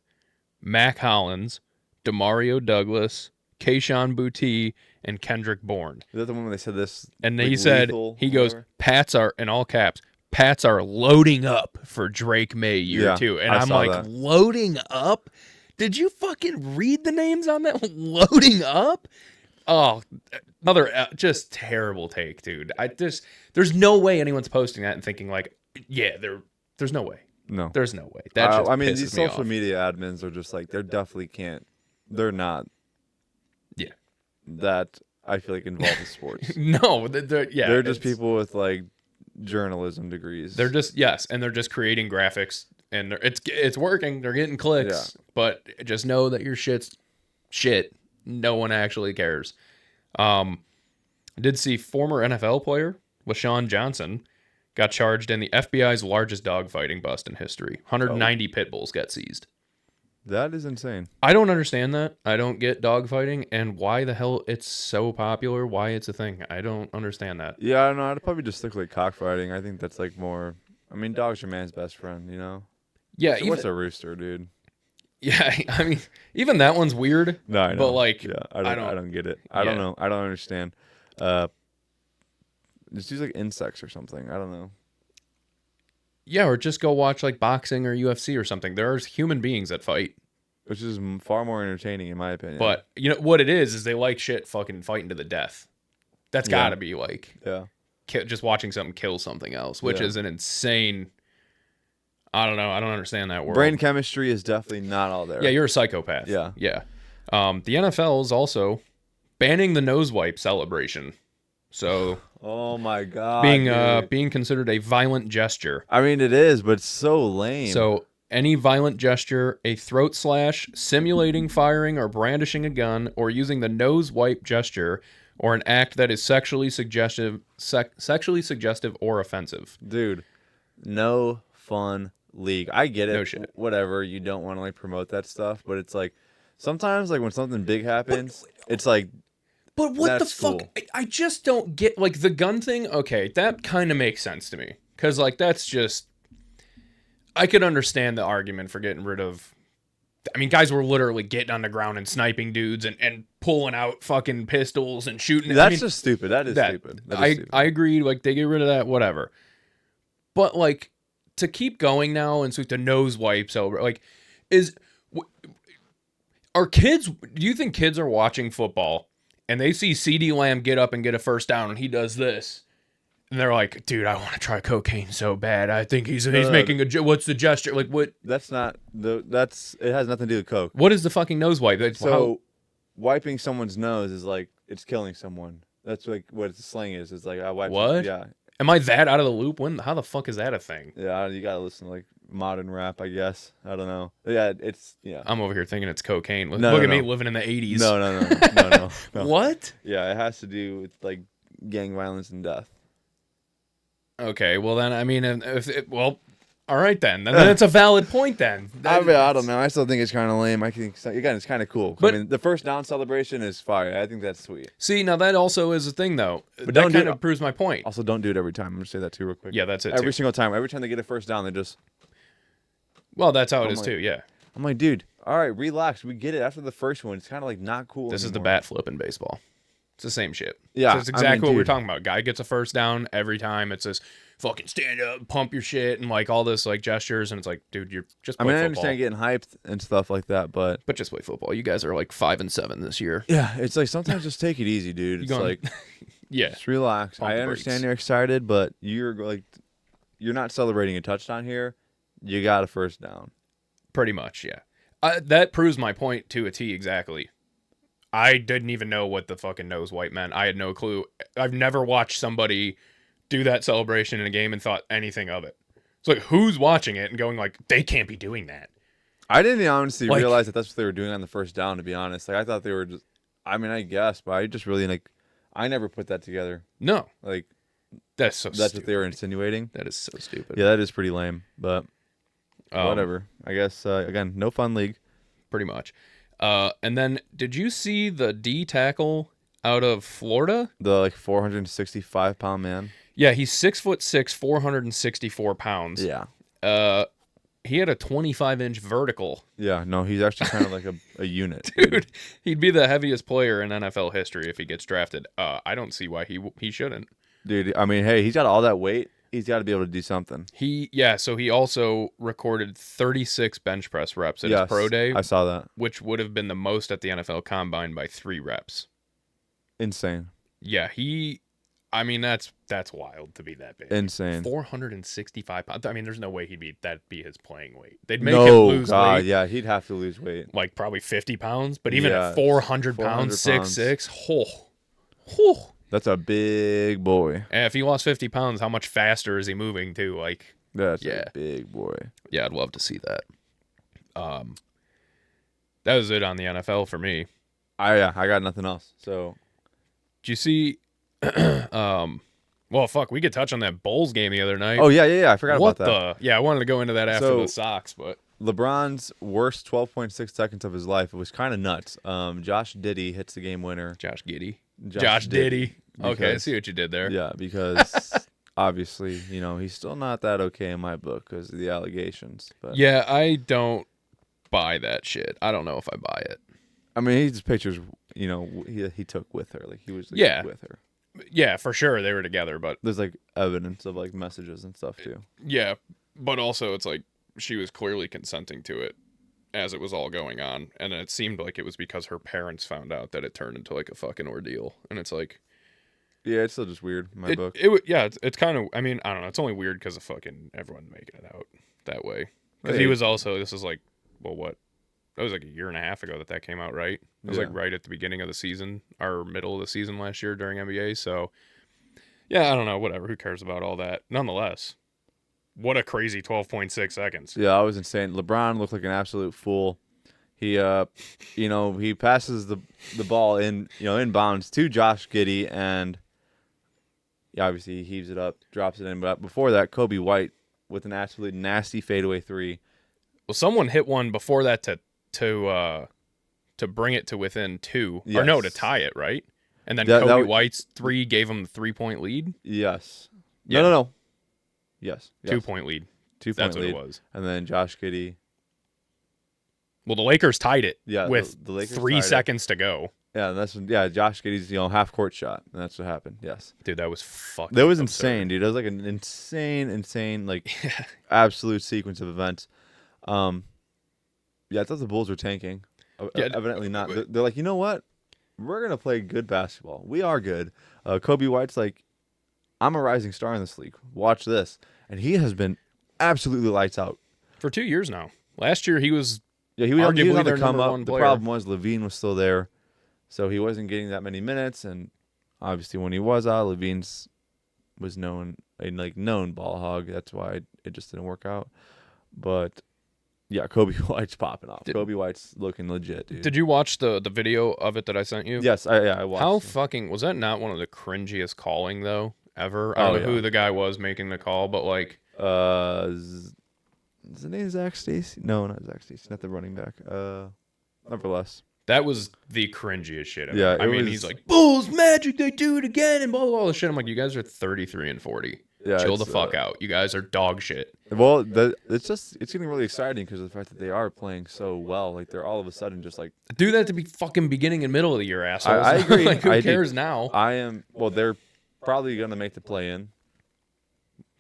Mac Hollins, Demario Douglas, Kayshon Boutte, and Kendrick Bourne. Is that the one where they said this? And he said, he goes, Pats are, in all caps, Pats are loading up for Drake May year 2. And I'm like, that. Loading up? Did you fucking read the names on that? Loading up? Oh, just terrible take, dude. There's no way anyone's posting that and thinking like, yeah, there's no way. No. There's no way. That just I mean, pisses these me social off. media admins are just like, they're not. Yeah. That I feel like involved in sports. No, they're just people with like journalism degrees. They're just and they're just creating graphics and it's working. They're getting clicks, but just know that your shit's shit. No one actually cares. I did see former NFL player LaShawn Johnson got charged in the FBI's largest dogfighting bust in history. 190 pit bulls got seized. That is insane. I don't understand that. I don't get dogfighting and why the hell it's so popular, why it's a thing. I don't understand that. Yeah, I don't know. I'd probably just stick like cockfighting. I think that's like more. I mean, dogs are man's best friend, you know? Yeah. So what's a rooster, dude? Yeah, I mean, even that one's weird. No, I know. But like, yeah, I don't get it. I don't know. I don't understand. Just use like insects or something. I don't know. Yeah, or just go watch like boxing or UFC or something. There's human beings that fight. Which is far more entertaining in my opinion. But you know what it is they like shit fucking fighting to the death. That's gotta be like just watching something kill something else, which is an insane. I don't know. I don't understand that world. Brain chemistry is definitely not all there. Yeah, you're a psychopath. Yeah. Yeah. The NFL is also banning the nose wipe celebration. So oh my God. Being considered a violent gesture. I mean it is, but it's so lame. So any violent gesture, a throat slash, simulating firing or brandishing a gun, or using the nose wipe gesture, or an act that is sexually suggestive or offensive. Dude, no fun league. I get it. No shit. Whatever. You don't want to like promote that stuff, but it's like sometimes like when something big happens, it's like. But what the fuck? Cool. I just don't get like the gun thing. Okay, that kind of makes sense to me because like that's just. I could understand the argument for getting rid of. I mean, guys were literally getting on the ground and sniping dudes and pulling out fucking pistols and shooting. That's just stupid. That is stupid. I agree. Like, they get rid of that, whatever. But, like, to keep going now and so the nose wipes over, like, are kids, do you think kids are watching football and they see CeeDee Lamb get up and get a first down and he does this? And they're like, dude, I want to try cocaine so bad. I think he's making what's the gesture? Like, what? It has nothing to do with coke. What is the fucking nose wipe? Wiping someone's nose is like, it's killing someone. That's like what the slang is. It's like, I wipe. What? Yeah. Am I that out of the loop? How the fuck is that a thing? Yeah, you gotta listen to like modern rap, I guess. I don't know. Yeah, I'm over here thinking it's cocaine. Look at me living in the 80s. No. What? Yeah, it has to do with like gang violence and death. Okay, well then, I mean, all right then. Then it's a valid point then. I don't know. I still think it's kind of lame. I think again, it's kind of cool. But I mean, the first down celebration is fire. I think that's sweet. See, now that also is a thing though. But that kind of proves my point. Also, don't do it every time. I'm gonna say that too real quick. Yeah, that's it. Every single time. Every time they get a first down, they just. Well, that's how it is too. Yeah. I'm like, dude. All right, relax. We get it. After the first one, it's kind of like not cool. This is the bat flip in baseball. It's the same shit. Yeah, so it's exactly what we're talking about. Guy gets a first down every time. It's this fucking stand up, pump your shit, and like all this like gestures, and it's like, dude, you're just play I football. understand getting hyped and stuff like that, but Just play football. You guys are like 5-7 this year. yeah, it's like sometimes just take it easy, dude. It's like yeah, just relax. Pump I the understand brakes. you're excited, but you're not celebrating a touchdown here. You got a first down. pretty much, yeah. That proves my point to a T exactly. I didn't even know what the fucking nose wipe meant. I had no clue. I've never watched somebody do that celebration in a game and thought anything of it. It's like, who's watching it and going like, they can't be doing that. I didn't honestly Like- realize that that's what they were doing on the first down, to be honest. Like I thought they were just I mean, I guess, but I just really I never put that together. No, Like that's so that's stupid. what they were insinuating. That is so stupid. Yeah, that is pretty lame, but Um, whatever. I guess again, no fun league. Pretty much. And then, did you see the D tackle out of Florida? The 465-pound man. Yeah, he's 6'6", 464 pounds. Yeah. He had a 25-inch vertical. Yeah, no, he's actually kind of like a unit. Dude, he'd be the heaviest player in NFL history if he gets drafted. I don't see why he shouldn't. Dude, I mean, hey, he's got all that weight. He's got to be able to do something. So he also recorded 36 bench press reps at his Yes, pro day, I saw that. which would have been the most at the NFL Combine by 3 reps. Insane. Yeah, I mean, that's wild to be that big. Insane. 465 pounds. I mean, there's no way that'd be his playing weight. They'd make him No, lose God, weight, yeah, he'd have to lose weight. like probably 50 pounds. But even Yeah, at 400 pounds, 6'6", That's a big boy. And if he lost 50 pounds, how much faster is he moving too? Like, That's Yeah. a big boy. yeah, I'd love to see that. That was it on the NFL for me. I got nothing else. So Did you see? Well, fuck, we could touch on that Bulls game the other night. oh yeah, I forgot what about that. Yeah, I wanted to go into that after So- the Sox, but LeBron's worst 12.6 seconds of his life. It was kind of nuts. Josh Diddy hits the game winner. Josh Giddey. Josh Diddy. Okay, I because- see what you did there. Yeah, because obviously, he's still not that okay in my book because of the allegations. But Yeah, I don't buy that shit. I don't know if I buy it. I mean, he's pictures. He took with her. Like he was Yeah. with her. Yeah, for sure they were together, but There's evidence of messages and stuff too. yeah, but also it's like she was clearly consenting to it as it was all going on, and it seemed like it was because her parents found out that it turned into like a fucking ordeal, and it's like Yeah, it's still just weird in my book. it's kind of, I mean, I don't know, it's only weird because of fucking everyone making it out that way. Because he Hey. was also, this is like, well, what? That was like a year and a half ago that came out, right? It was Yeah. like right at the beginning of the season, or middle of the season last year during NBA. So, yeah, I don't know, whatever. Who cares about all that? Nonetheless, what a crazy 12.6 seconds. Yeah, I was insane. LeBron looked like an absolute fool. He he passes the ball in bounds to Josh Giddey, and obviously he heaves it up, drops it in. But before that, Kobe White with an absolutely nasty fadeaway three. Well, someone hit one before that to bring it to within 2, or no, to Yes. tie it, right? And then That Kobe would- White's 3 gave him the 3-point lead. Yes. Yeah. No. Yes. 2-point lead. 2-point That's lead. what it was. And then Josh Giddey. Well, the Lakers tied it Yeah, with the Lakers 3 tied it. seconds to go. Yeah, and that's when Josh Giddey's half court shot, and that's what happened. Yes. Dude, that was fucking That was absurd. insane, dude. That was like an insane, absolute sequence of events. Yeah, I thought the Bulls were tanking. Yeah, Evidently not. They're like, you know what? We're gonna play good basketball. We are good. Kobe White's like, I'm a rising star in this league. Watch this, and he has been absolutely lights out. For 2 years now. Last year, he was Yeah, he was Arguably on the their come number up. one The player. problem was Levine was still there, so he wasn't getting that many minutes. And obviously, when he was out, Levine's was known ball hog. That's why it just didn't work out. But yeah, Kobe White's popping off. Kobe White's looking legit, dude. Did you watch the video of it that I sent you? Yes, I watched. How it. fucking was that? Not one of the cringiest calling though ever. I don't know who the guy was making the call, but like, Is the name Zach Stacy? No, not Zach Stacy. Not the running back. Nevertheless. that was the cringiest shit ever. Yeah, I it mean, was- he's like, Bulls magic, they do it again, and blah blah blah. All this shit. I'm like, you guys are 33 and 40. Yeah, Chill the it's, fuck out. You guys are dog shit. Well, it's getting really exciting because of the fact that they are playing so well. Like they're all of a sudden just like Do that to be fucking beginning and middle of the year, assholes. I agree. Like, who I do. cares now? I am. Well, they're probably gonna make the play in.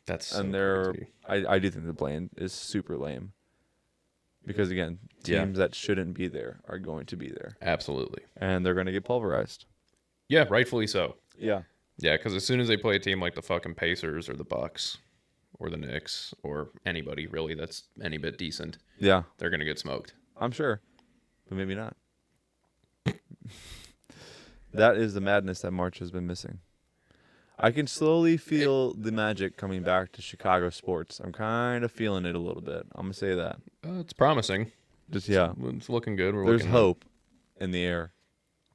That's so And crazy. I do think the play-in is super lame. Because again, teams that shouldn't be there are going to be there. Absolutely. And they're going to get pulverized. Yeah, rightfully so. Yeah. Yeah, because as soon as they play a team like the fucking Pacers or the Bucks or the Knicks or anybody really that's any bit decent, Yeah. they're gonna get smoked. I'm sure. But maybe not. That is the madness that March has been missing. I can slowly feel the magic coming back to Chicago sports. I'm kind of feeling it a little bit. I'm going to say that. It's promising. Just, yeah. It's looking good. There's hope in the air.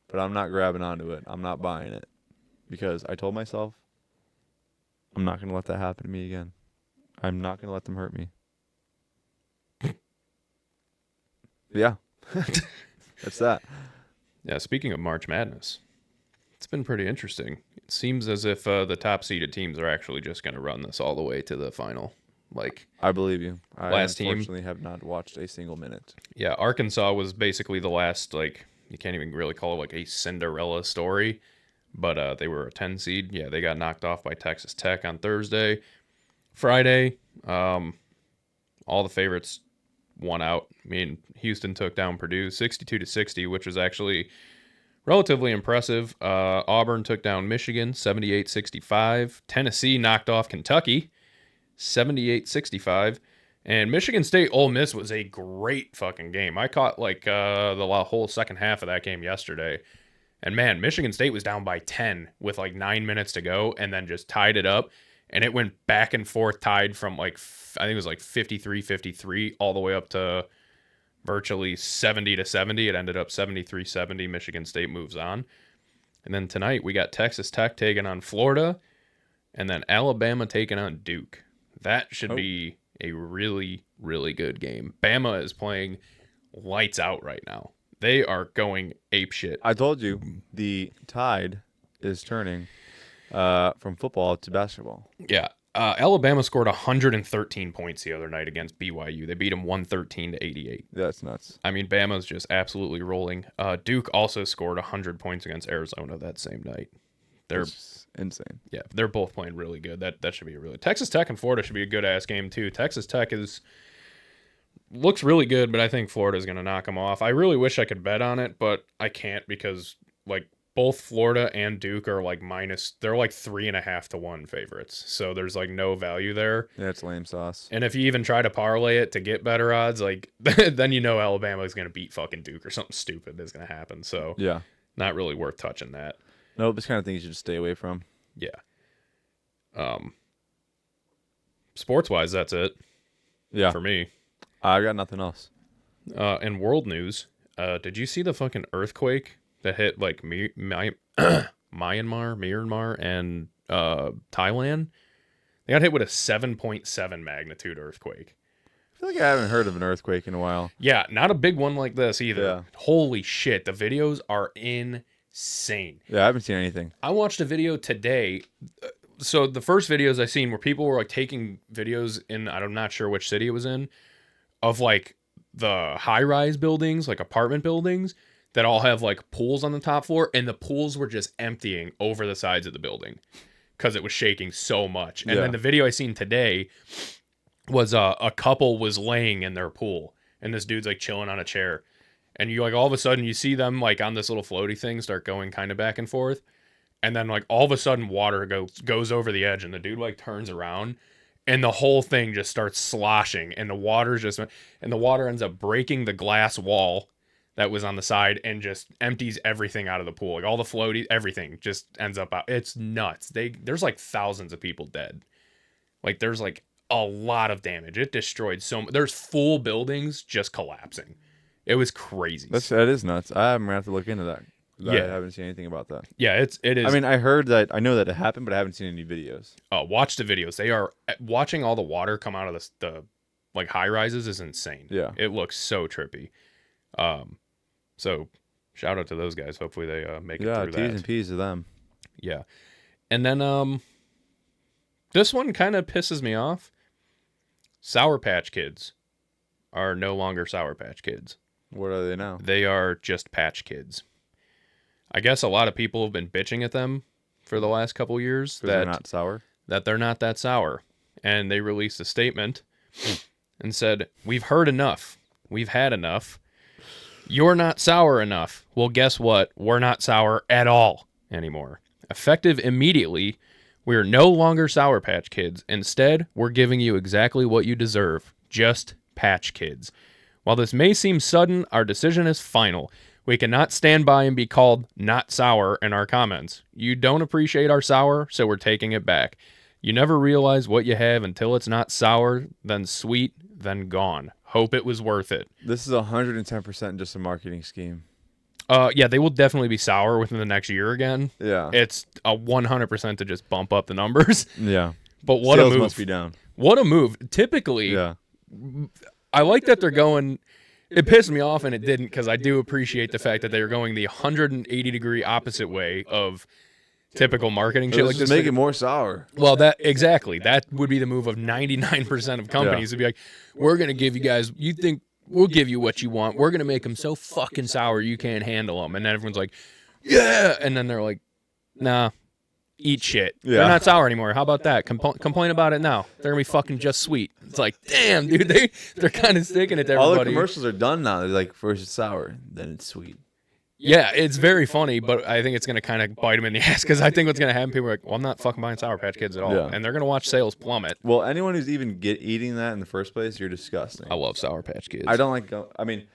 But I'm not grabbing onto it. I'm not buying it. Because I told myself, I'm not going to let that happen to me again. I'm not going to let them hurt me. Yeah. That's that. Yeah, speaking of March Madness, it's been pretty interesting. It seems as if the top seeded teams are actually just going to run this all the way to the final. Like, I believe you. I team. Unfortunately have not watched a single minute. Yeah, Arkansas was basically the last, like, you can't even really call it like a Cinderella story, but they were a 10 seed. Yeah, they got knocked off by Texas Tech on Thursday. Friday, all the favorites won out. I mean, Houston took down Purdue 62-60, which was actually relatively impressive. Auburn took down Michigan 78-65. Tennessee knocked off Kentucky 78-65. And Michigan State Ole Miss was a great fucking game. I caught like the whole second half of that game yesterday. And man, Michigan State was down by 10 with like 9 minutes to go and then just tied it up. And it went back and forth, tied from like, I think it was like 53-53 all the way up to virtually 70-70. It ended up 73-70. Michigan State moves on. And then tonight we got Texas Tech taking on Florida and then Alabama taking on Duke. That should be a really, really good game. Bama is playing lights out right now. They are going apeshit. I told you the tide is turning from football to basketball. Yeah. Alabama scored 113 points the other night against BYU. They beat them 113-88. That's nuts. I mean, Bama's just absolutely rolling. Duke also scored 100 points against Arizona that same night. They're insane. Yeah, they're both playing really good. That should be a really Texas Tech and Florida should be a good ass game too. Texas Tech looks really good, but I think Florida's going to knock them off. I really wish I could bet on it, but I can't because like both Florida and Duke are like they're like 3.5 to 1 favorites. So there's like no value there. Yeah, it's lame sauce. And if you even try to parlay it to get better odds, like then you know Alabama is going to beat fucking Duke or something stupid is going to happen. So yeah, not really worth touching that. Nope, this kind of thing you should stay away from. Yeah. Sports wise, that's it. Yeah. For me. I got nothing else. In world news, did you see the fucking earthquake that hit like Myanmar, and Thailand? They got hit with a 7.7 magnitude earthquake. I feel like I haven't heard of an earthquake in a while. Yeah, not a big one like this either. Yeah. Holy shit, the videos are insane. Yeah, I haven't seen anything. I watched a video today. So the first videos I seen where people were like taking videos in, I'm not sure which city it was in, of like the high-rise buildings, like apartment buildings that all have like pools on the top floor, and the pools were just emptying over the sides of the building because it was shaking so much. And then the video I seen today was a couple was laying in their pool, and this dude's like chilling on a chair, and you like all of a sudden you see them like on this little floaty thing start going kind of back and forth, and then like all of a sudden water goes over the edge, and the dude like turns around. And the whole thing just starts sloshing, and the water ends up breaking the glass wall that was on the side and just empties everything out of the pool. Like all the floaty, everything just ends up out. It's nuts. There's like thousands of people dead. Like there's like a lot of damage. It destroyed there's full buildings just collapsing. It was crazy. That is nuts. I'm gonna have to look into that. I Yeah. haven't seen anything about that. Yeah, it is. I mean, I know that it happened, but I haven't seen any videos. Watch the videos. They are watching all the water come out of the like high rises is insane. Yeah. It looks so trippy. So shout out to those guys. Hopefully they make it through that. Yeah, T's and P's to them. Yeah. And then this one kind of pisses me off. Sour Patch Kids are no longer Sour Patch Kids. What are they now? They are just Patch Kids. I guess a lot of people have been bitching at them for the last couple years They're not sour. That they're not that sour. and they released a statement and said, "We've heard enough. We've had enough. You're not sour enough. Well, guess what? We're not sour at all anymore. Effective immediately, we're no longer Sour Patch Kids. Instead, we're giving you exactly what you deserve. Just Patch Kids. While this may seem sudden, our decision is final. We cannot stand by and be called not sour in our comments. You don't appreciate our sour, so we're taking it back. You never realize what you have until it's not sour, then sweet, then gone. Hope it was worth it." This is 110% just a marketing scheme. Yeah, they will definitely be sour within the next year again. Yeah. It's a 100% to just bump up the numbers. Yeah. But what Sales a move. must be down. What a move. Typically, Yeah. I like that they're going. It pissed me off and it didn't, because I do appreciate the fact that they are going the 180-degree opposite way of typical marketing shit like Just this. make it more sour. Well, that would be the move of 99% of companies to be like, we're going to give you guys, you think we'll give you what you want. We're going to make them so fucking sour you can't handle them. And then everyone's like, yeah. And then they're like, nah, eat shit. Yeah. They're not sour anymore. How about that? Complain about it now. They're going to be fucking just sweet. It's like, damn, dude, they're kind of sticking it to everybody. All the commercials are done now. They're like, first it's sour, then it's sweet. Yeah, it's very funny, but I think it's going to kind of bite them in the ass, because I think what's going to happen, people are like, well, I'm not fucking buying Sour Patch Kids at all. Yeah. And they're going to watch sales plummet. Well, anyone who's even eating that in the first place, you're disgusting. I love Sour Patch Kids. I don't like. I mean,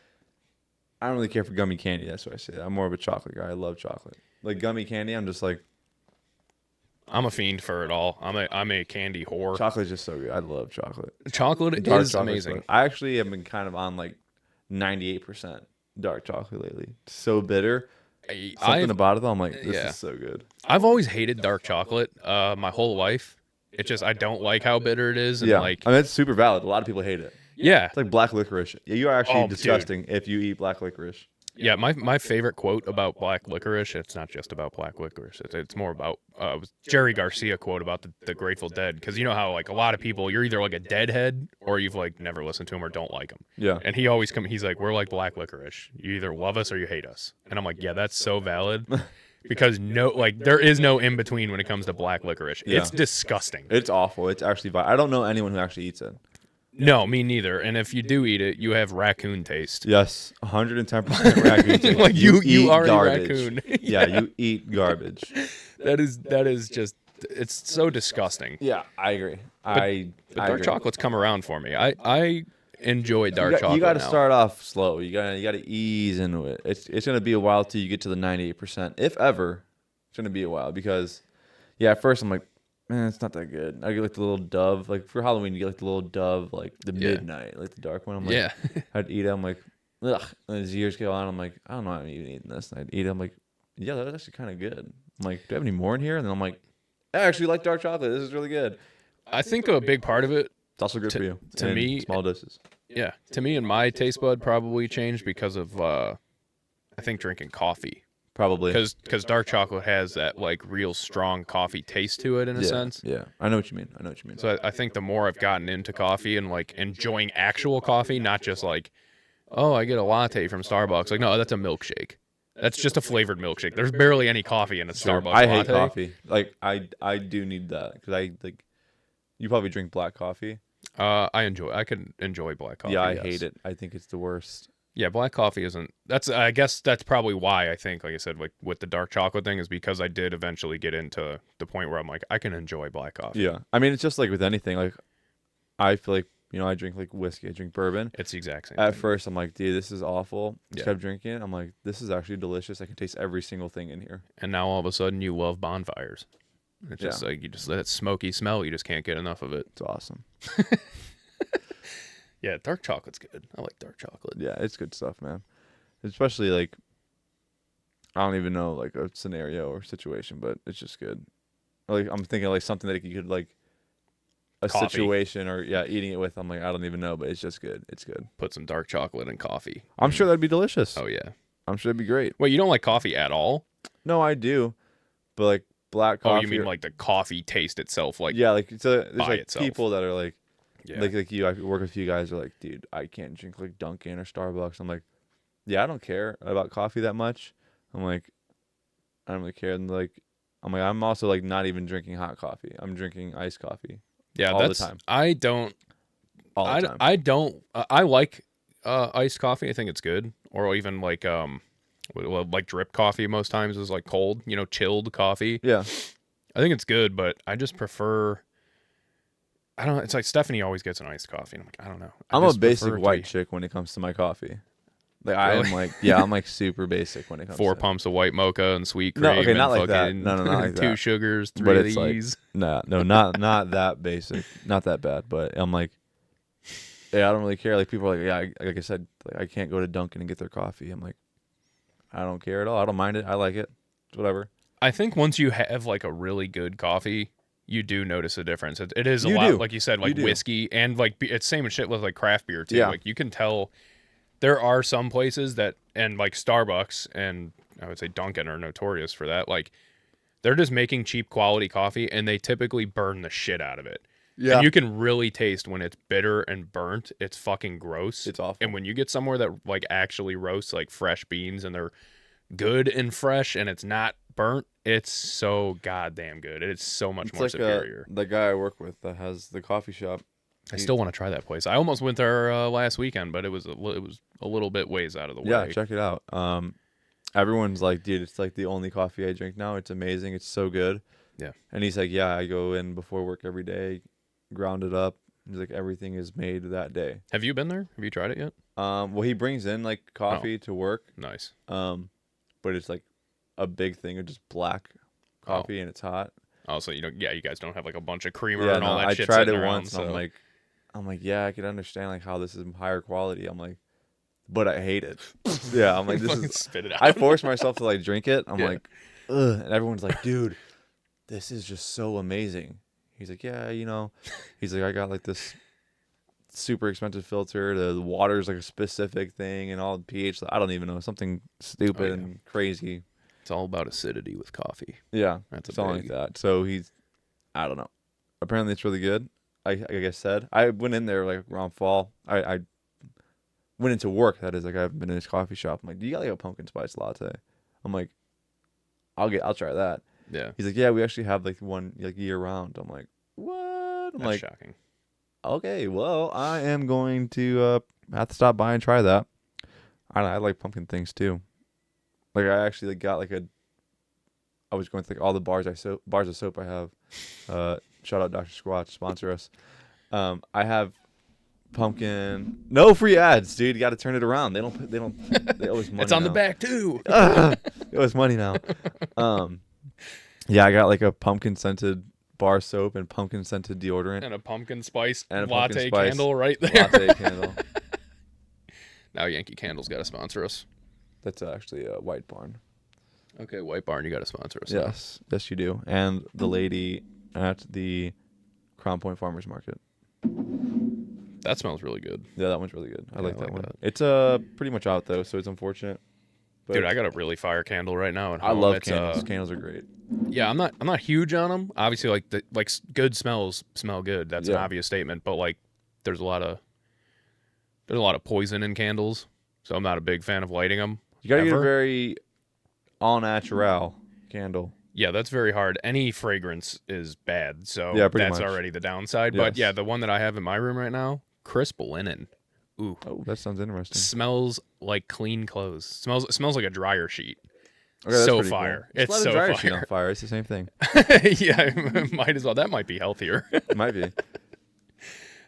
I don't really care for gummy candy. That's what I say. I'm more of a chocolate guy. I love chocolate. Like gummy candy, I'm just like, I'm a fiend for it all. I'm a candy whore. chocolate's just so good. I love chocolate. Chocolate Dark is chocolate's amazing. good. I actually have been kind of on like 98% dark chocolate lately. So bitter. Something about it though, I'm like, this is so good. I've always hated dark chocolate my whole life. It just, I don't like how bitter it is. And Yeah, like, I mean, it's super valid. A lot of people hate it. yeah. It's like black licorice. Yeah, you are actually Oh, disgusting if you eat black licorice. Yeah, my favorite quote about black licorice, it's not just about black licorice. It's more about was Jerry Garcia quote about the Grateful Dead, because you know how like a lot of people, you're either like a deadhead or you've like never listened to them or don't like them. Yeah. And he's like, we're like black licorice. You either love us or you hate us. And I'm like, yeah, that's so valid. Because there is no in between when it comes to black licorice. Yeah. It's disgusting. It's awful. It's actually I don't know anyone who actually eats it. No, me neither. And if you do eat it, you have raccoon taste. Yes, 110% raccoon taste. Like you eat are garbage. a raccoon. Yeah, you eat garbage. That is just, it's so disgusting. Yeah, I agree. But I dark agree. chocolate's come around for me. I enjoy dark chocolate. You got to now. start off slow. You got to ease into it. It's gonna be a while till you get to the 98%, if ever. It's gonna be a while because, yeah, at first I'm like, man, it's not that good. I get like the little Dove, like for Halloween, you get like the little Dove, like the midnight, like the dark one. I'm like, I'd eat it. I'm like, ugh. And as years go on, I'm like, I don't know, I'm even eating this. And I'd eat it. I'm like, yeah, that's actually kind of good. I'm like, do I have any more in here? And then I'm like, I actually like dark chocolate. This is really good. I think a big part of it, It's also good for you. to in me, small doses. yeah, to me and my taste bud probably changed because of I think drinking coffee. Probably. Because dark chocolate has that like real strong coffee taste to it in a sense. Yeah, I know what you mean. So I think the more I've gotten into coffee and like enjoying actual coffee, not just like, oh, I get a latte from Starbucks. Like, no, that's a milkshake. That's just a flavored milkshake. There's barely any coffee in a Starbucks I latte. hate coffee. Like I do need that because I like. You probably drink black coffee. I can enjoy black coffee. Yeah, I yes. hate it. I think it's the worst. Yeah, black coffee isn't. I guess that's probably why I think, like I said, like with the dark chocolate thing, is because I did eventually get into the point where I'm like, I can enjoy black coffee. Yeah, I mean, it's just like with anything. Like, I feel like I drink like whiskey, I drink bourbon. It's the exact same. At thing. first, I'm like, dude, this is awful. Yeah. Kept drinking it. I'm like, this is actually delicious. I can taste every single thing in here. And now all of a sudden, you love bonfires. It's just like that smoky smell. You just can't get enough of it. It's awesome. Yeah, dark chocolate's good. I like dark chocolate. Yeah, it's good stuff, man. Especially like, I don't even know like a scenario or situation, but it's just good. Like I'm thinking like something that you could like a Coffee. situation or eating it with. I'm like I don't even know, but it's just good. It's good. Put some dark chocolate in coffee. I'm sure that'd be delicious. Oh yeah. I'm sure it'd be great. Wait, you don't like coffee at all? No, I do, but like black coffee. Oh, you mean like the coffee taste itself? Like yeah, like there's by like itself. people that are like yeah. like you. I work with a few guys who are like, dude, I can't drink like Dunkin' or Starbucks. I'm like, yeah, I don't care about coffee that much. I'm like, I don't really care. And like, I'm also like not even drinking hot coffee. I'm drinking iced coffee. Yeah, all the time. I don't. All the time. I don't. I like iced coffee. I think it's good, or even like like drip coffee. Most times is like cold, chilled coffee. Yeah. I think it's good, but I just prefer. I don't know. It's like Stephanie always gets an iced coffee, and I'm like, I don't know. I I'm a just basic prefer it to white be chick when it comes to my coffee. Like I Really? am like, yeah, I'm like super basic when it comes 4 to. pumps of white mocha and sweet No, cream okay, not and like that. fucking No, not like 2 that. sugars, 3 But of it's like, these. no, not that basic, not that bad. But I'm like, yeah, I don't really care. Like people are like, yeah, like I said, like I can't go to Dunkin' and get their coffee. I'm like, I don't care at all. I don't mind it. I like it. It's whatever. I think once you have like a really good coffee, you do notice a difference. It is a You lot, do. like you said, You like do. whiskey and like it's same as shit with like craft beer too. Yeah. Like you can tell there are some places that, and like Starbucks and I would say Dunkin' are notorious for that. Like they're just making cheap quality coffee and they typically burn the shit out of it. Yeah. And you can really taste when it's bitter and burnt. It's fucking gross. It's awful. And when you get somewhere that like actually roasts like fresh beans and they're good and fresh and it's not burnt, it's so goddamn good. It's so much more like superior. the guy I work with that has the coffee shop. I still want to try that place. I almost went there last weekend, but it was a little bit ways out of the Yeah, way. check it out. Everyone's like, dude, it's like the only coffee I drink now. It's amazing. It's so good. Yeah. And he's like, yeah, I go in before work every day, ground it up. He's like, everything is made that day. Have you been there? Have you tried it yet? Well, he brings in like coffee to work. Nice. But it's like a big thing of just black coffee and it's hot. Oh, so you guys don't have like a bunch of creamer Yeah, and all no, that I shit tried it sitting around, once and so. I'm like, yeah, I could understand like how this is higher quality. I'm like, but I hate it. Yeah, I'm like, this Fucking is. spit it out. I force myself to like drink it. I'm Yeah. like, ugh, and everyone's like, dude, this is just so amazing. He's like, yeah, he's like, I got like this super expensive filter. The water's like a specific thing, and all the pH. I don't even know, something stupid and crazy. It's all about acidity with coffee. Yeah, That's a something big. like that. So I don't know. Apparently, it's really good. Like I said, I went in there like around fall. I went into work. That is, like I haven't been in this coffee shop. I'm like, do you got like a pumpkin spice latte? I'm like, I'll try that. Yeah. He's like, yeah, we actually have like one like year round. I'm like, what? I'm That's like, shocking. okay, well, I am going to have to stop by and try that. I like pumpkin things too. Like I actually like, got like I was going through like, all the bars of soap I have. Shout out Dr. Squatch, sponsor us. I have pumpkin. No free ads, dude. You got to turn it around. They owe us money. It's on now. the back too. They owe us money now. Yeah, I got like a pumpkin scented bar soap and pumpkin scented deodorant And a pumpkin spice and a latte pumpkin spice candle right there. latte candle. Now Yankee Candle's got to sponsor us. That's actually a White Barn. Okay, White Barn, you got to sponsor us. Yes, yes, you do. And the lady at the Crown Point Farmers Market. That smells really good. Yeah, that one's really good. I like that like one. that. It's pretty much out though, so it's unfortunate. But Dude, I got a really fire candle right now at I home. love It's, candles. Candles are great. Yeah, I'm not huge on them. Obviously, like good smells smell good. That's an Yeah. obvious statement. But like, there's a lot of poison in candles, so I'm not a big fan of lighting them. You gotta get a very all natural candle. Yeah, that's very hard. Any fragrance is bad, so Yeah, pretty that's much. already the downside. But Yes. yeah, the one that I have in my room right now, crisp linen. Ooh, Oh, that sounds interesting. smells like clean clothes. Smells like a dryer sheet. Okay, that's So pretty fire. Cool. It's Just so let a dryer sheet fire. on fire. It's the same thing. Yeah, might as well. That might be healthier. It might be.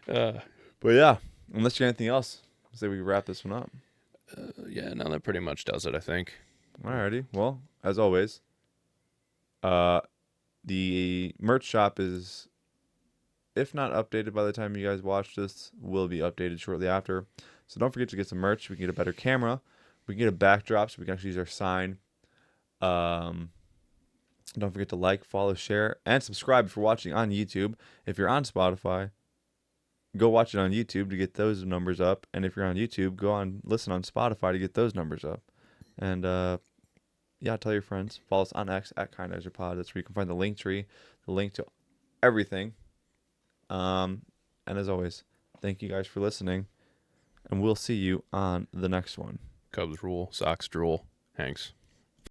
But yeah, unless you got anything else, I say we wrap this one up. Yeah, no, that pretty much does it, I think. Alrighty. Well, as always, the merch shop is, if not updated by the time you guys watch this, will be updated shortly after. So don't forget to get some merch. We can get a better camera. We can get a backdrop so we can actually use our sign. Don't forget to like, follow, share, and subscribe if you're watching on YouTube. If you're on Spotify, go watch it on YouTube to get those numbers up. And if you're on YouTube, go on listen on Spotify to get those numbers up. And yeah, tell your friends. Follow us on X at KindEzerPod. That's where you can find the link tree, the link to everything. And as always, thank you guys for listening. And we'll see you on the next one. Cubs rule, Sox drool, Hanks.